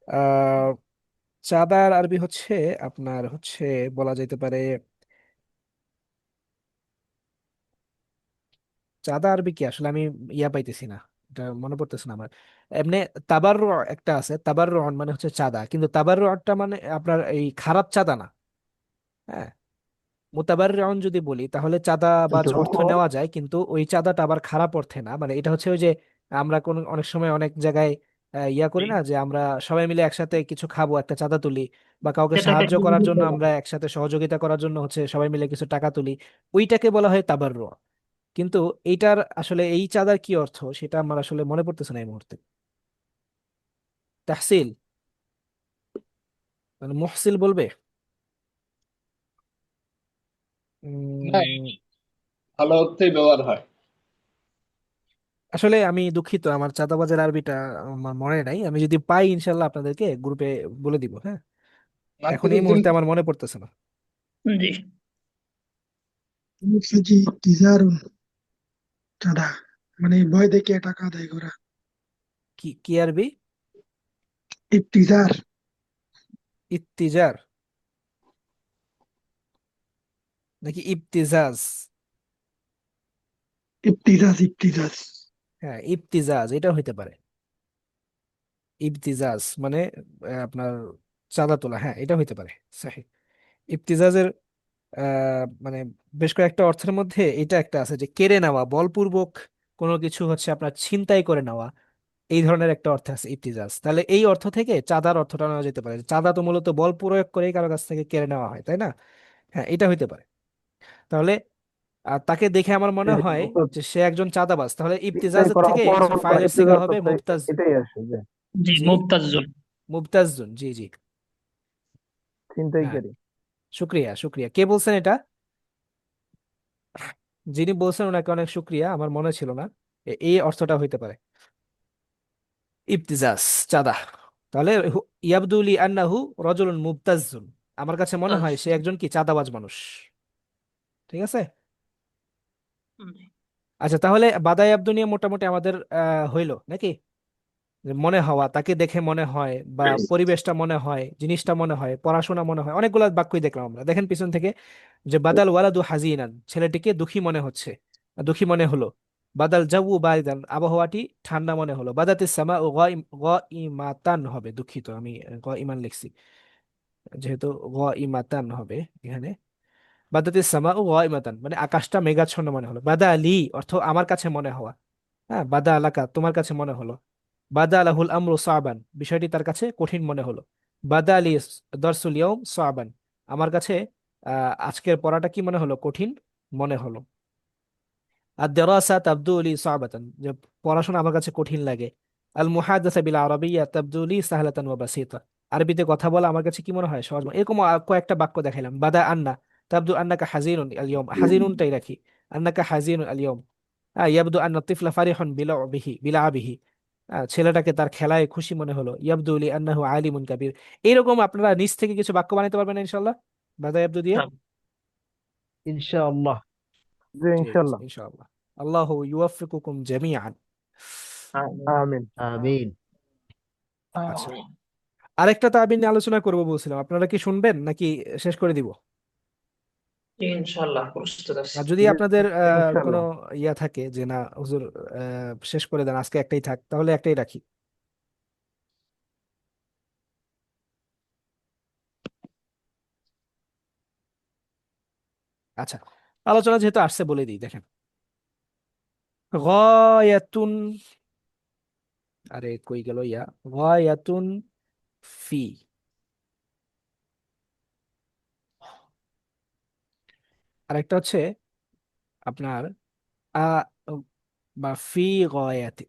আহ চাঁদার আরবি হচ্ছে আপনার হচ্ছে, বলা যেতে পারে, চাঁদা আরবি কি আসলে আমি ইয়া পাইতেছি না, এটা মনে পড়তেছে না আমার। এমনি তাবাররু একটা আছে, তাবাররু মানে হচ্ছে চাঁদা, কিন্তু তাবাররুটা মানে আপনার এই খারাপ চাঁদা না। হ্যাঁ, মুতাবাররিউন যদি বলি তাহলে চাঁদাবাজ কিন্তু অর্থ নেওয়া যায়, কিন্তু ওই চাঁদাটা আবার খারাপ অর্থে না। মানে এটা হচ্ছে ওই যে আমরা কোন অনেক সময় অনেক জায়গায় ইয়া করি না, যে আমরা সবাই মিলে একসাথে কিছু খাবো, একটা চাঁদা তুলি, বা কাউকে সেটাকে সাহায্য কি করার জন্য বুঝতে আমরা একসাথে সহযোগিতা করার জন্য হচ্ছে সবাই মিলে কিছু টাকা তুলি, ওইটাকে বলা হয় তাবাররু। কিন্তু এইটার আসলে এই চাঁদার কি অর্থ সেটা আমার আসলে মনে পড়তেছে না এই মুহূর্তে। তাহসিল, মানে মুহসিল বলবে? না, উম, ভালো অর্থেই ব্যবহার হয়। আসলে আমি দুঃখিত, আমার চাঁদাবাজের আরবিটা আমার মনে নাই, আমি যদি পাই ইনশাল্লাহ আপনাদেরকে গ্রুপে বলে দিব, হ্যাঁ। এখন এই নাসিরুদ্দিন। মুহূর্তে আমার মনে পড়তেছে না। জি। বলছে যে টিজার চাঁদা, মানে ভয় দেখিয়ে টাকা আদায় করা। কি কি আরবি? ইফতিজার। ইত্তিজার নাকি ইবতিজাজ? ইফতিজাজ ইফতিজাজ। হ্যাঁ, ইবতিজাজ এটা হইতে পারে। ইবতিজাজ মানে আপনার চাঁদা তোলা, হ্যাঁ এটা হইতে পারে। সহি। ইবতিজাজের মানে বেশ কয়েকটা অর্থের মধ্যে এটা একটা আছে, যে কেড়ে নেওয়া, বলপূর্বক কোনো কিছু হচ্ছে আপনার ছিনতাই করে নেওয়া, এই ধরনের একটা অর্থ আছে ইবতিজাজ। তাহলে এই অর্থ থেকে চাঁদার অর্থটা নেওয়া যেতে পারে, চাঁদা তো মূলত বল প্রয়োগ করেই কারো কাছ থেকে কেড়ে নেওয়া হয়, তাই না? হ্যাঁ, এটা হইতে পারে। তাহলে তাকে দেখে আমার মনে হয় যে সে একজন চাঁদাবাজ, তাহলে ছিনতাই ইবতিজাজের করা, থেকে অপহরণ করা, ফাইলের সিগা ইফতিজার হবে করতে মুবতাজ। এটাই আসে যে জি, জি, মুবতাজুল। মুবতাজুন, জি জি। হ্যাঁ, ছিনতাইকারী। শুক্রিয়া শুক্রিয়া। কে বলছেন এটা? যিনি বলছেন ওনাকে অনেক শুক্রিয়া, আমার মনে ছিল না। এই অর্থটা হইতে পারে ইবতিজাজ, চাঁদা। তাহলে ইয়াবদুলি আন্নাহু রজুলুন মুবতাজুন, আমার কাছে মনে হয় সে একজন কি চাঁদাবাজ মানুষ। ঠিক আছে। আচ্ছা, তাহলে বাদাই আব্দু নিয়ে মোটামুটি আমাদের হইলো নাকি? যে মনে হওয়া, তাকে দেখে মনে হয়, বা পরিবেশটা মনে হয়, জিনিসটা মনে হয়, পড়াশোনা মনে হয়, অনেকগুলো বাক্যই দেখলাম আমরা। দেখেন পিছন থেকে, যে বাদাল ওয়ালাদু হাজিনান, ছেলেটিকে দুঃখী মনে হচ্ছে, দুঃখী মনে হলো। বাদাল জাউ বারিদান, আবহাওয়াটি ঠান্ডা মনে হলো। বাদাতিস সামা ও ইমাতান হবে, দুঃখিত আমি ইমান লিখছি, যেহেতু ইমাতান হবে এখানে। বাদাতিস সামা ও ইমাতান মানে আকাশটা মেঘাচ্ছন্ন মনে হলো। বাদা আলী অর্থ আমার কাছে মনে হওয়া। হ্যাঁ, বাদা আলাকা তোমার কাছে মনে হলো। বাদা আলাহুল আমরু সাবান, বিষয়টি তার কাছে কঠিন মনে হলো। বাদা আলী দরসুল ইয়ৌম সাবান, আমার কাছে আজকের পড়াটা কি মনে হলো, কঠিন মনে হলো। আর দেরাসা তাবদু লি সাবাতান, যে পড়াশোনা আমার কাছে কঠিন লাগে। আল মুহাদাসা বিল আরাবিয়্যা তাবদু লি সাহলাতান ওয়া বাসিতা, আরবিতে কথা বলা আমার কাছে কি মনে হয়, সহজ এরকম কয়েকটা বাক্য দেখাইলাম। বাদা আন্না তাবদু আন্নাকা হাজিনুন আল ইয়ৌম, হাজিনুনটাই রাখি, আন্নাকা হাজিনুন আল ইয়ৌম। ইয়াবদু আন্না তিফলা ফারিহুন বিলাবিহি, ছেলেটাকে তার খেলায় খুশি মনে হলো। ইয়াবদু লি আন্নাহু আলিমুন কাবীর। এরকম আপনারা নিজ থেকে কিছু বাক্য বানাতে পারবেন না ইনশাআল্লাহ, বাদা ইয়াবদু দিয়ে? ইনশাআল্লাহ। জি ঠিক আছে ইনশাল্লাহ। ইনশাআল্লাহ। আল্লাহু ইউওয়াফফিকুকুম জামিআন। আমিন। আমিন। আচ্ছা, আরেকটা তাবিন নিয়ে আলোচনা করবো বলছিলাম, আপনারা কি শুনবেন নাকি শেষ করে দিব? ইনশাআল্লাহ প্রস্তুত আছি। আর যদি জি আপনাদের কোনো ইনশাল্লাহ। ইয়া থাকে যে না হুজুর শেষ করে দেন, আজকে একটাই থাক, তাহলে একটাই রাখি। আচ্ছা, আলোচনা যেহেতু আসছে বলে দিই, দেখেন। গায়াতুন, আরে কই গেল ইয়া, গায়াতুন ফি, আরেকটা হচ্ছে আপনার আ বা ফি গয়াতি।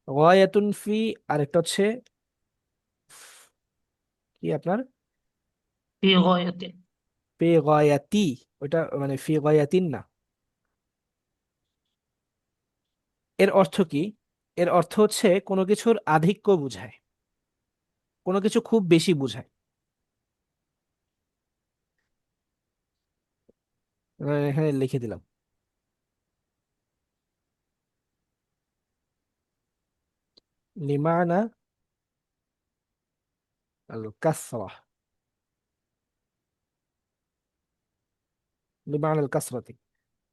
গয়াতুন ফি, আরেকটা হচ্ছে কি আপনার في غاية ফি গয়াতি, ওইটা মানে ফি গয়াতিন না। এর অর্থ কি? এর অর্থ হচ্ছে কোনো কিছুর আধিক্য বোঝায়, কোনো কিছু খুব বেশি বোঝায়। এখানে লিখে দিলাম লিমানা আল কাসরা, লিমানা আল কাসরাতি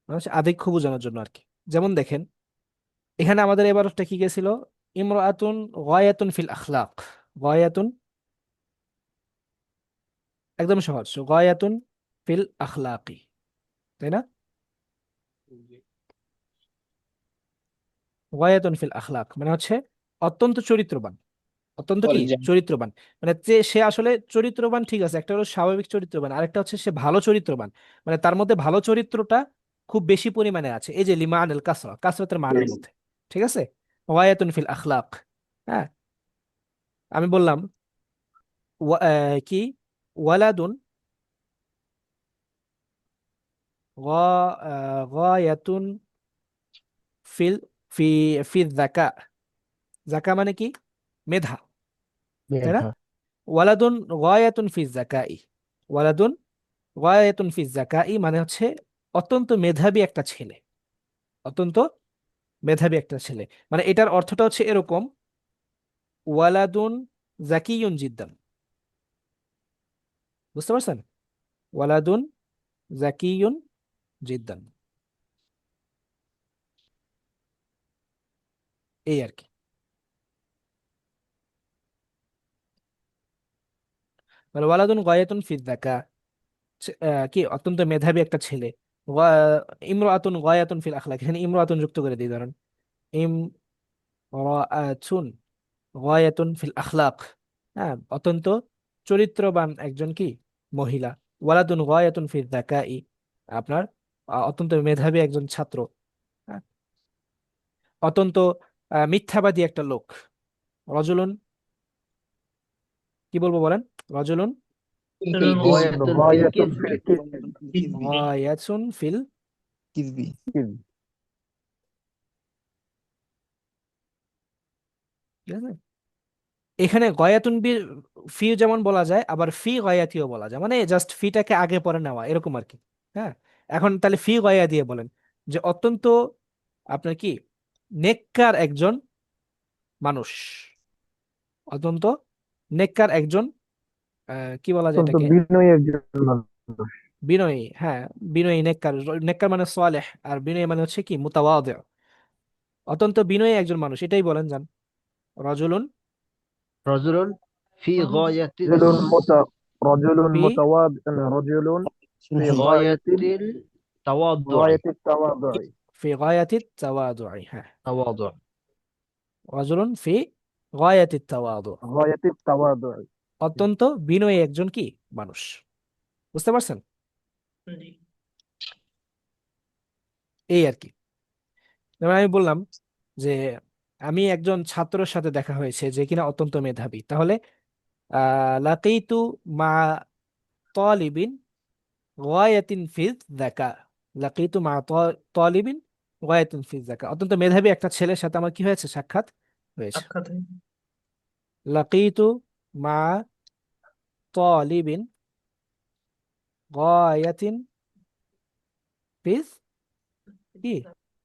মানে হচ্ছে আধিক্য বোঝানোর জন্য আর কি। যেমন দেখেন এখানে আমাদের এবারটা কি গেছিল, ইমরাতুন গায়াতুন ফিল আখলাক। গায়াতুন একদম সহজ, গায়াতুন ফিল আখলাকি, তাই না? গায়াতুন ফিল আখলাক মানে হচ্ছে অত্যন্ত চরিত্রবান, অত্যন্ত কি চরিত্রবান, মানে যে সে আসলে চরিত্রবান, ঠিক আছে, একটা হলো স্বাভাবিক চরিত্রবান, আরেকটা হচ্ছে সে ভালো চরিত্রবান, মানে তার মধ্যে ভালো চরিত্রটা খুব বেশি পরিমাণে আছে। এই যে লিমান আল কাসরা, কাসরাতের মানের মধ্যে, ঠিক আছে, গায়াতুন ফিল আখলাক। হ্যাঁ, আমি বললাম কি ওয়ালাদুন গায়াতুন ফিল ফি ফি যাকা। যাকা মানে কি? মেধা, তাই না? মেধা। ওয়ালাদুন গায়াতুন ফি যাকাই, ওয়ালাদুন গায়াতুন ফি যাকাই মানে হচ্ছে অত্যন্ত মেধাবী একটা ছেলে, অত্যন্ত মেধাবী একটা ছেলে। মানে এটার অর্থটা হচ্ছে এরকম, ওয়ালাদুন জাকিয়ুন জিদ্দান। বুঝতে পারছেন? ওয়ালাদুন জাকিয়ুন জিদ্দান, এই আর কি। মানে ওয়ালাদুন গায়াতুন ফি যাকা, কি অত্যন্ত মেধাবী একটা ছেলে। ইমরাতুন গায়াতুন ফিল আখলাক, এখানে ইমরাতুন যুক্ত করে দিই, ধরেন ইমরাতুন গায়াতুন ফিল আখলাক, হ্যাঁ অত্যন্ত চরিত্রবান একজন কি মহিলা। ওয়ালাদুন গায়াতুন ফিল যাকাই আপনার অত্যন্ত মেধাবী একজন ছাত্র। হ্যাঁ, অত্যন্ত মিথ্যাবাদী একটা লোক। রজুলুন, কি বলবো বলেন? রজুলুন ফিল غاية في غاية الكذب. في الكذب. গায়াতুন ফিল কিসবি। ঠিক আছে? এখানে গয়াতুন ফি যেমন বলা যায়, আবার ফি গয়াতিও বলা যায়, মানে জাস্ট ফিটাকে আগে পরে নেওয়া এরকম আর কি। হ্যাঁ, এখন তাহলে ফি গয়া দিয়ে বলেন যে অত্যন্ত আপনার কি নেককার একজন মানুষ, অত্যন্ত নেককার একজন কি বলা যায় অত্যন্ত এটাকে, বিনয়ী একজন মানুষ। বিনয়ী। হ্যাঁ, বিনয়ী নেককার, নেককার মানে সালেহ, আর বিনয়ী মানে হচ্ছে কি মুতাওয়াদি। অত্যন্ত বিনয়ী একজন মানুষ, এটাই বলেন যান। রজুলুন رجل في غاية رجل رجل ফি متواضع، رجل في غاية التواضع. غاية التواضع. ফি গায়াতি তাওয়াদুই, হ্যাঁ تواضع. রজুলুন ফি গায়াতি তাওয়াদু, غاية التواضع. অত্যন্ত বিনয়ী একজন কি মানুষ। বুঝতে পারছেন? জি। এই আর কি। যেমন আমি বললাম যে আমি একজন ছাত্রের সাথে দেখা হয়েছে যে কিনা অত্যন্ত মেধাবী, তাহলে লাকিতু মা তালিবিন গায়াতিন ফি যাকা। লাকিতু মা তালিবিন গায়াতিন ফি যাকা, অত্যন্ত মেধাবী একটা ছেলের সাথে আমার কি হয়েছে, সাক্ষাৎ হয়েছে। সাক্ষাৎ হয়। লাকিতু মা তালিবিন গায়াতিন ফি কি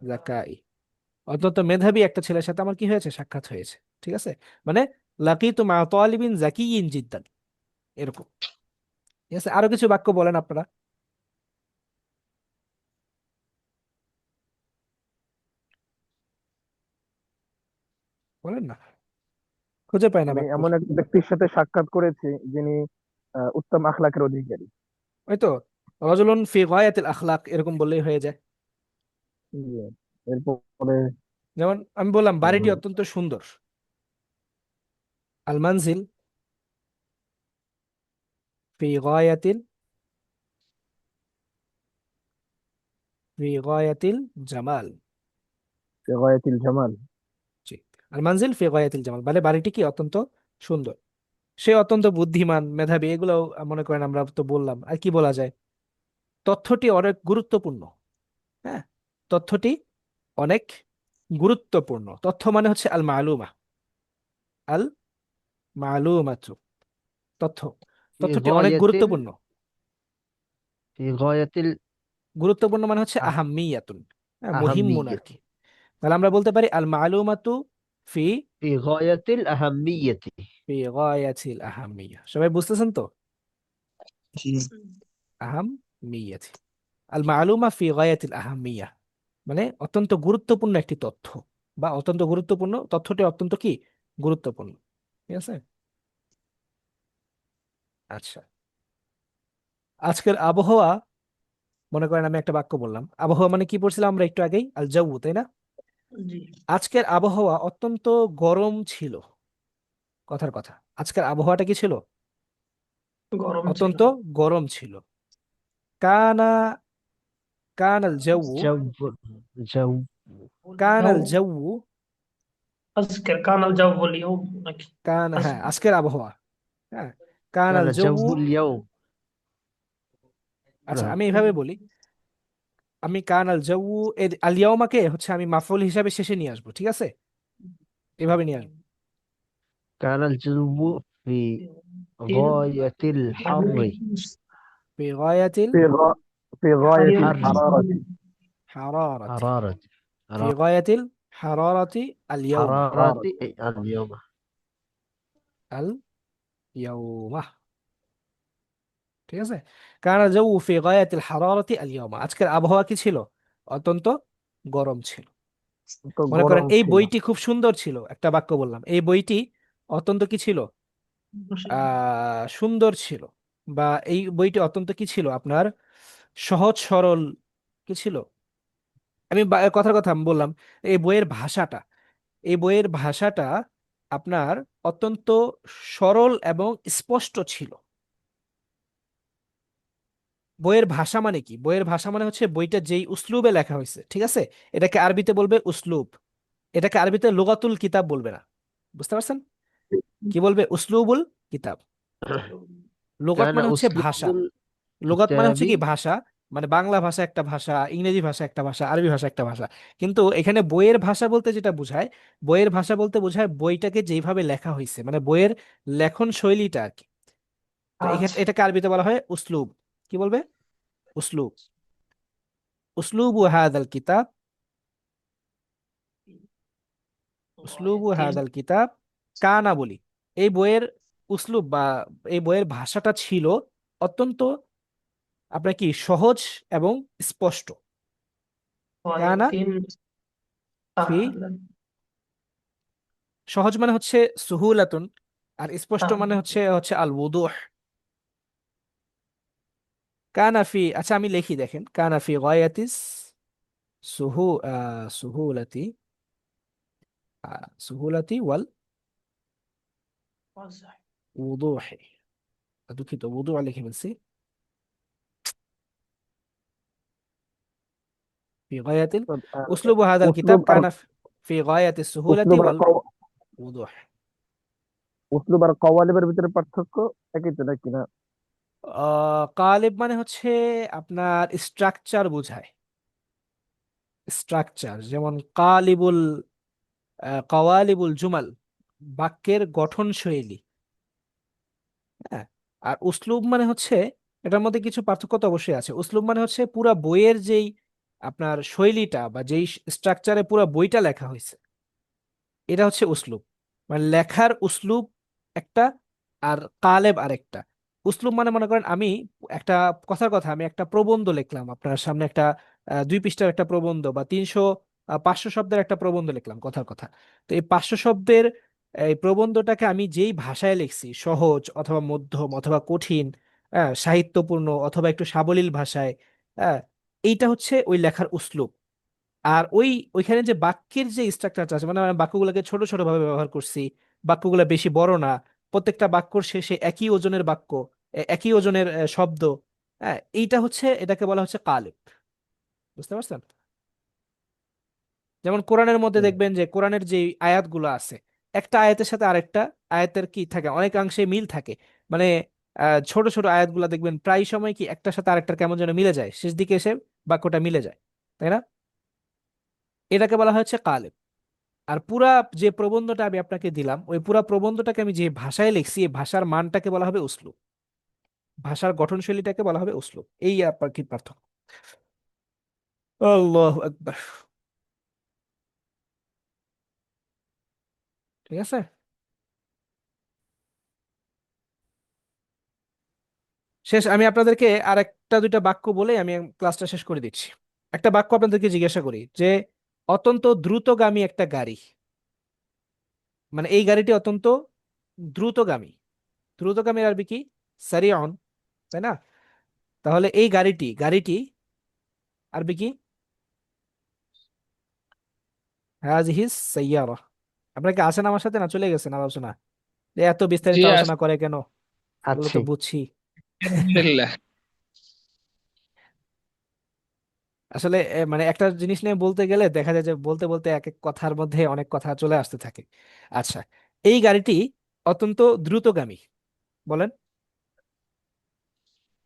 যাকাই, অত্যন্ত মেধাবী একটা ছেলের সাথে আমার কি হয়েছে, সাক্ষাৎ হয়েছে। ঠিক আছে, মানে লাকিতু মা তালিবিন জাকিয়িন জিদ্দান, এরকম। ঠিক আছে, আরো কিছু বাক্য বলেন আপনারা, বলেন না, খুঁজে পাই না আমি বাক্য। এমন এক ব্যক্তির সাথে সাক্ষাৎ করেছি যিনি উত্তম আখলাকের অধিকারী। ওই তো রজুলুন ফি গায়াতিল আখলাক, এরকম বললেই হয়ে যায়। জি। এরপরে যেমন আমি বললাম বাড়িটি উম, অত্যন্ত সুন্দর, আল মানজিল ফি গায়াতিল ফি গায়াতিল জামাল। في غاية الجمال। জি। আল মানজিল ফি গায়াতিল জামাল মানে বাড়িটি কি অত্যন্ত সুন্দর, সে অত্যন্ত বুদ্ধিমান মেধাবী, এগুলো মনে করেন আমরা তো বললাম। আর কি বলা যায়, তথ্যটি অনেক গুরুত্বপূর্ণ। হ্যাঁ, তথ্যটি অনেক গুরুত্বপূর্ণ। তথ্য মানে হচ্ছে আল মালুমা, আল মালুমাতু, তথ্য। في তথ্যটি অনেক غاية গুরুত্বপূর্ণ। في غاية গুরুত্বপূর্ণ মানে হচ্ছে আহাম্মিয়াতুন, হ্যাঁ, মুহিম্মুন الأهمية. আর কি। তাহলে আমরা বলতে পারি আল মালুমাতু ফি في غاية الأهمية. ফি গায়াতিল আহাম্মিয়া। সবাই বুঝতেছেন তো? জি। আহাম্মিয়াতি, আল মালুমা ফি গায়াতিল আহাম্মিয়া মানে অত্যন্ত গুরুত্বপূর্ণ একটি তথ্য, বা অত্যন্ত গুরুত্বপূর্ণ, তথ্যটি অত্যন্ত কি গুরুত্বপূর্ণ। ঠিক আছে। আচ্ছা, আজকের আবহাওয়া, মনে করেন আমি একটা বাক্য বললাম, আবহাওয়া মানে কি পড়ছিলাম আমরা একটু আগেই, আল জাউ, তাই না? জি, আজকের আবহাওয়া অত্যন্ত গরম ছিল। কথার কথা, আজকের আবহাওয়াটা কি ছিল? গরম ছিল। অত্যন্ত গরম ছিল। কানা কানাল জাউ, جو جو কানাল যাও, জাউ, আজকের কানাল যাও বলিও নাকি? হ্যাঁ, আজ- আজকের আবহাওয়া, হ্যাঁ, কানাল كان জাউ। جو اليوم. আচ্ছা, نعم. আমি এভাবে বলি, আমি কানাল জাউ এর আলিয়াউমাকে হচ্ছে আমি মাফউল হিসাবে শেষে নিয়ে আসবো, ঠিক আছে? এভাবে নিয়ে আসবো। كان الجو في غاية الحر. ফি গায়াতিল في غا... في غاية حر. الحرارة. হারারাতি, حرارة. ফি গায়াতিল হারারাতি আল ইয়াউমা, حرارة اليوم. আল ইয়াউমা। ঠিক আছে। কানা জাউ ফি গায়াতিল হারারাতি আল ইয়াউমা, আজকের আবহাওয়া কি ছিল? অত্যন্ত গরম ছিল। তো মনে করেন গরম এই ছিল। বইটি খুব সুন্দর ছিল, একটা বাক্য বললাম, এই বইটি অত্যন্ত কি ছিল? সুন্দর ছিল। বা এই বইটি অত্যন্ত কি ছিল আপনার, সহজ সরল কি ছিল? আমি কথার কথা আমি বললাম, এই বইয়ের ভাষাটা, এই বইয়ের ভাষাটা আপনার অত্যন্ত সরল এবং স্পষ্ট ছিল। বইয়ের ভাষা মানে কি? বইয়ের ভাষা মানে হচ্ছে বইটা যেই উসলুবে লেখা হয়েছে, ঠিক আছে? এটাকে আরবিতে বলবে উসলুব, এটাকে আরবিতে লুগাতুল কিতাব বলবে না। বুঝতে পারছেন? কি বলবে? উসলুবুল কিতাব। লুগাত كان মানে হচ্ছে أسلوب ভাষা, লুগাত মানে হচ্ছে কি الكتاب. ভাষা, মানে বাংলা ভাষা একটা ভাষা, ইংরেজি ভাষা একটা ভাষা, আরবি ভাষা একটা ভাষা। কিন্তু এখানে বইয়ের ভাষা বলতে যেটা বোঝায়, বইয়ের ভাষা বলতে বোঝায় বইটাকে যেভাবে লেখা হয়েছে, মানে বইয়ের লেখন শৈলীটা আর কি। তো আচ্ছা, এটাকে আরবিতে বলা হয় উসলুব। কি বলবে? উসলুব। উসলুবু হাদাল কিতাব, উসলুবু হাদাল কিতাব কানা বলি, এই বইয়ের উসলুব বা এই বইয়ের ভাষাটা ছিল অত্যন্ত আপনার কি সহজ এবং স্পষ্ট। কানা তিন ফি, সহজ মানে হচ্ছে সুহুলাতুন, আর স্পষ্ট মানে হচ্ছে হচ্ছে আল ওয়াদুহ। কানাফি, আচ্ছা আমি লিখি, দেখেন, কানাফি গায়াতিস সুহুলাতি, সুহুলাতি ওয়াল ওয়াদুহি। দুঃখিত, ওয়াদুহ লিখে ফেলছি। في غاية طب، أسلوب هذا الكتاب أسلوب كان في غاية السهولة أسلوب والوضوح। أسلوب আর কাওয়ালিবের ভিতরে পার্থক্য একই তো নাকি না? কালিব মানে হচ্ছে আপনার স্ট্রাকচার বোঝায়, স্ট্রাকচার, যেমন কালিবুল, কাওয়ালিবুল জুমাল, বাক্যের গঠন শৈলী। হ্যাঁ। আর উসলুব মানে হচ্ছে, এটার মধ্যে কিছু পার্থক্য তো অবশ্যই আছে। উসলুব মানে হচ্ছে পুরা বইয়ের যেই আপনার শৈলীটা বা যেই স্ট্রাকচারে পুরা বইটা লেখা হয়েছে, এটা হচ্ছে উসলুব। মানে লেখার উসলুব একটা, আর কালেব আরেকটা। উসলুব মানে মনে করেন আমি একটা, কথার কথা, আমি একটা প্রবন্ধ লিখলাম আপনার সামনে, একটা 2 পৃষ্ঠার একটা প্রবন্ধ, বা 500 শব্দের একটা প্রবন্ধ লিখলাম, কথার কথা। তো এই 500 শব্দের এই প্রবন্ধটাকে আমি যেই ভাষায় লিখছি, সহজ অথবা মধ্যম অথবা কঠিন, সাহিত্যপূর্ণ অথবা একটু সাবলীল ভাষায়, হ্যাঁ, এইটা হচ্ছে ওই লেখার উসলুব। আর ওইখানে যে বাক্যের যে স্ট্রাকচারটা আছে, মানে আমি বাক্যগুলোকে ছোট ছোট ভাবে ব্যবহার করছি, বাক্যগুলো বেশি বড় না, প্রত্যেকটা বাক্যর শেষে একই ওজনের বাক্য, একই ওজনের শব্দ। হ্যাঁ, এইটা হচ্ছে, এটাকে বলা হচ্ছে কালিব। বুঝতে পারছেন? যেমন কোরআনের মধ্যে দেখবেন যে কোরআনের যে আয়াতগুলো আছে, একটা আয়াতের সাথে আরেকটা আয়াতের কি থাকে, অনেকাংশে মিল থাকে। মানে ছোট ছোট আয়াতগুলো দেখবেন প্রায় সময় কি একটার সাথে আরেকটার কেমন যেন মিলে যায়, শেষ দিকে এসে বাক্যটা মিলে যায়, তাই না? এটাকে বলা হচ্ছে কালেব। আর পুরা যে প্রবন্ধটা আমি আপনাকে দিলাম, ওই পুরা প্রবন্ধটাকে আমি যে ভাষায় লিখছি, এই ভাষার মানটাকে বলা হবে উসলুব। ভাষার গঠনশৈলীটাকে বলা হবে উসলুব। এই আপনার কি পার্থক্য। আল্লাহু আকবার। ঠিক আছে। শেষ, আমি আপনাদেরকে আর একটা দুইটা বাক্য বলে আমি ক্লাসটা শেষ করে দিচ্ছি। একটা বাক্য আপনাদেরকে জিজ্ঞাসা করি যে অত্যন্ত দ্রুতগামী একটা গাড়ি, মানে এই গাড়িটি অত্যন্ত দ্রুতগামী। দ্রুতগামীর আরবি কি? সারিয়ন, তাই না? তাহলে এই গাড়িটি আরবি কি? হাযিহিস সাইয়ারা। আপনারা কি আছেন আমার সাথে, না চলে গেছেন আলোচনা? এত জি বিস্তারিত আলোচনা করে কেন? এগুলো আছি। তো বুঝছি। আলহামদুলিল্লাহ। আসলে মানে একটা জিনিস নিয়ে বলতে গেলে দেখা যায় যে বলতে বলতে এক এক কথার মধ্যে অনেক কথা চলে আসতে থাকে। আচ্ছা, এই গাড়িটি অত্যন্ত দ্রুতগামী, বলেন।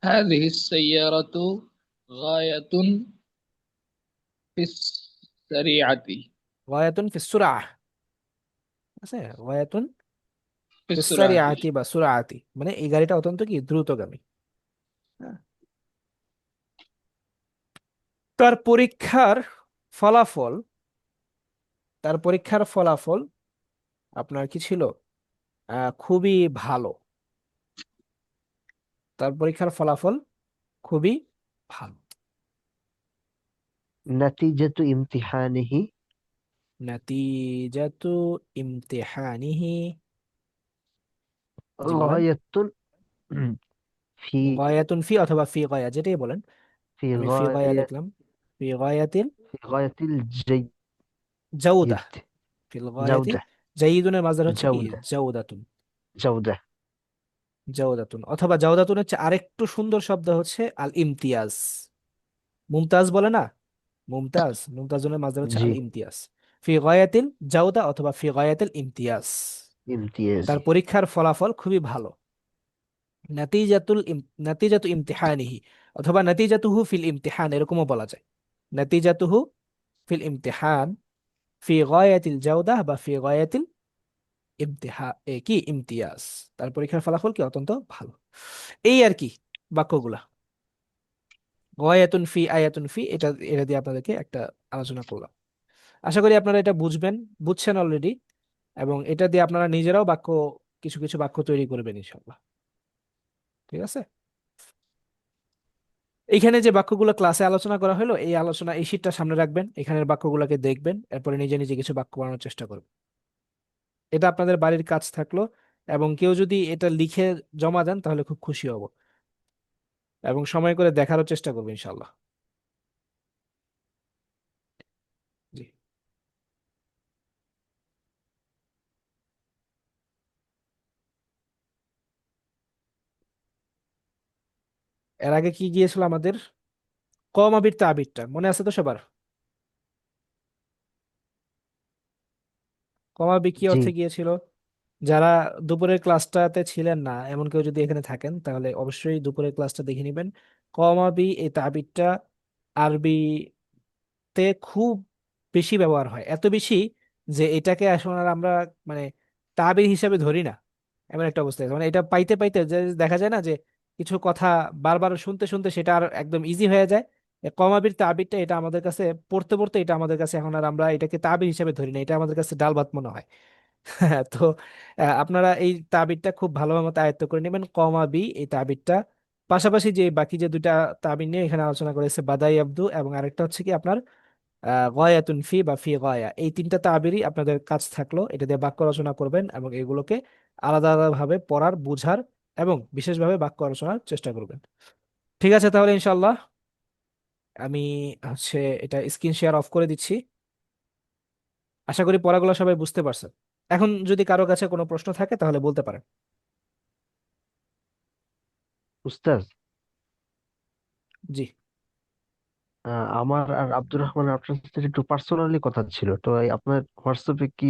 هذه السيارة غاية في السريعة. গায়াতুন ফিস সুরাআহ। আছে গায়াতুন في ফিস السرعة. সারিআতি বা সুরাআতি, মানে এই গাড়িটা অত্যন্ত কি দ্রুতগামী। হ্যাঁ। তার পরীক্ষার ফলাফল, তার পরীক্ষার ফলাফল আপনার কি ছিল? খুবই ভালো। তার পরীক্ষার ফলাফল খুবই ভালো। نتيجة امتحانه নাতিজাতু ইমতিহানিহি। জি বলেন। غاية في গায়াতুন ফি অথবা ফি গায়া, যেটাই বলেন। في আমি ফি গায়া غاية লিখলাম। ফি গায়াতিল في غاية الجيد. জাউদা। ফিল গায়াতিল جودة জাইদুনের মাঝার হচ্ছে কি? جودة জাউদাতুন। جودة জাউদাতুন অথবা জাউদাতুন হচ্ছে আরেকটু সুন্দর শব্দ হচ্ছে আল ইমতিয়াজ। মুমতাজ বলে না, মুমতাজ, মুমতাজুনের মাঝার হচ্ছে جي আল ইমতিয়াজ। ফি গায়াতিল জাউদা অথবা ফি গায়াতিল ইমতিয়াজ। امتياز. তার পরীক্ষার ফলাফল খুবই ভালো। নাতিজাতু ইমতিহানিহি অথবা নাতিজাতুহু ফিল ইমতিহান, এরকমও বলা যায়। নাতিজাতুহু ফিল ইমতিহান ফি গায়াতিল জাওদাহ বা ফি গায়াতিল কি ইমতিয়াজ। তার পরীক্ষার ফলাফল কি? অত্যন্ত ভালো। এই আর কি বাক্যগুলা। গায়াতুন ফি আয়াতুন ফি, এটা এটা দিয়ে আপনাদেরকে একটা আলোচনা করলাম। আশা করি আপনারা এটা বুঝবেন, বুঝছেন অলরেডি, এবং এটা দিয়ে আপনারা নিজেরাও বাক্য, কিছু কিছু বাক্য তৈরি করবেন ইনশাআল্লাহ। ঠিক আছে। এখানে যে বাক্যগুলো ক্লাসে আলোচনা করা হলো, এই আলোচনা, এই শীটটা সামনে রাখবেন, এখানের বাক্যগুলোকে দেখবেন, এরপরে নিজে নিজে কিছু বাক্য বানানোর চেষ্টা করবেন। এটা আপনাদের বাড়ির কাজ থাকলো, এবং কেউ যদি এটা লিখে জমা দেন তাহলে খুব খুশি হব, এবং সময় করে দেখারও চেষ্টা করবো ইনশাল্লাহ। জি। এর আগে কি গিয়েছিল আমাদের? কম আবির তাবিরটা মনে আছে তো সবার? কম আবির কি جي অর্থে গিয়েছিল? যারা দুপুরের ক্লাসটাতে ছিলেন না এমন কেউ যদি এখানে থাকেন, তাহলে অবশ্যই দুপুরের ক্লাসটা দেখে নেবেন। কমাবি এই তাবিরটা আরবিতে খুব বেশি ব্যবহার হয়, এত বেশি যে এটাকে আসলে আর আমরা মানে তাবির হিসাবে ধরি না, এমন একটা অবস্থা আছে। মানে এটা পাইতে পাইতে যে দেখা যায় না যে কিছু কথা বারবার শুনতে শুনতে সেটা আর একদম ইজি হয়ে যায়। কমাবির তাবিরটা এটা আমাদের কাছে পড়তে পড়তে এটা আমাদের কাছে এখন আর আমরা এটাকে তাবির হিসাবে ধরি না, এটা আমাদের কাছে ডাল ভাত মনে হয়। তো আপনারা এই তাবিরটা খুব ভালোভাবে মতো আয়ত্ত করে নেবেন, কমা বি এই তাবিরটা। পাশাপাশি যে বাকি যে দুইটা তাবির নিয়ে এখানে আলোচনা করেছে, বাদাই আব্দু, এবং আরেকটা হচ্ছে কি আপনার গয়াতুন ফি বা ফি গয়া, এই তিনটা তাবিরই আপনাদের কাজ থাকলো। এটা দিয়ে বাক্য রচনা করবেন এবং এগুলোকে আলাদা আলাদা ভাবে পড়ার, বুঝার এবং বিশেষভাবে বাক্য রচনার চেষ্টা করবেন। ঠিক আছে, তাহলে ইনশাল্লাহ আমি হচ্ছে এটা স্ক্রিন শেয়ার অফ করে দিচ্ছি। আশা করি পড়াগুলো সবাই বুঝতে পারছেন। এখন যদি কারো কাছে কোনো প্রশ্ন থাকে তাহলে বলতে পারেন। উস্তাদ, জি। আমার আর আব্দুর রহমান আপনার সাথে একটু পার্সোনালি কথা ছিল, তো এই আপনার হোয়াটসঅ্যাপে কি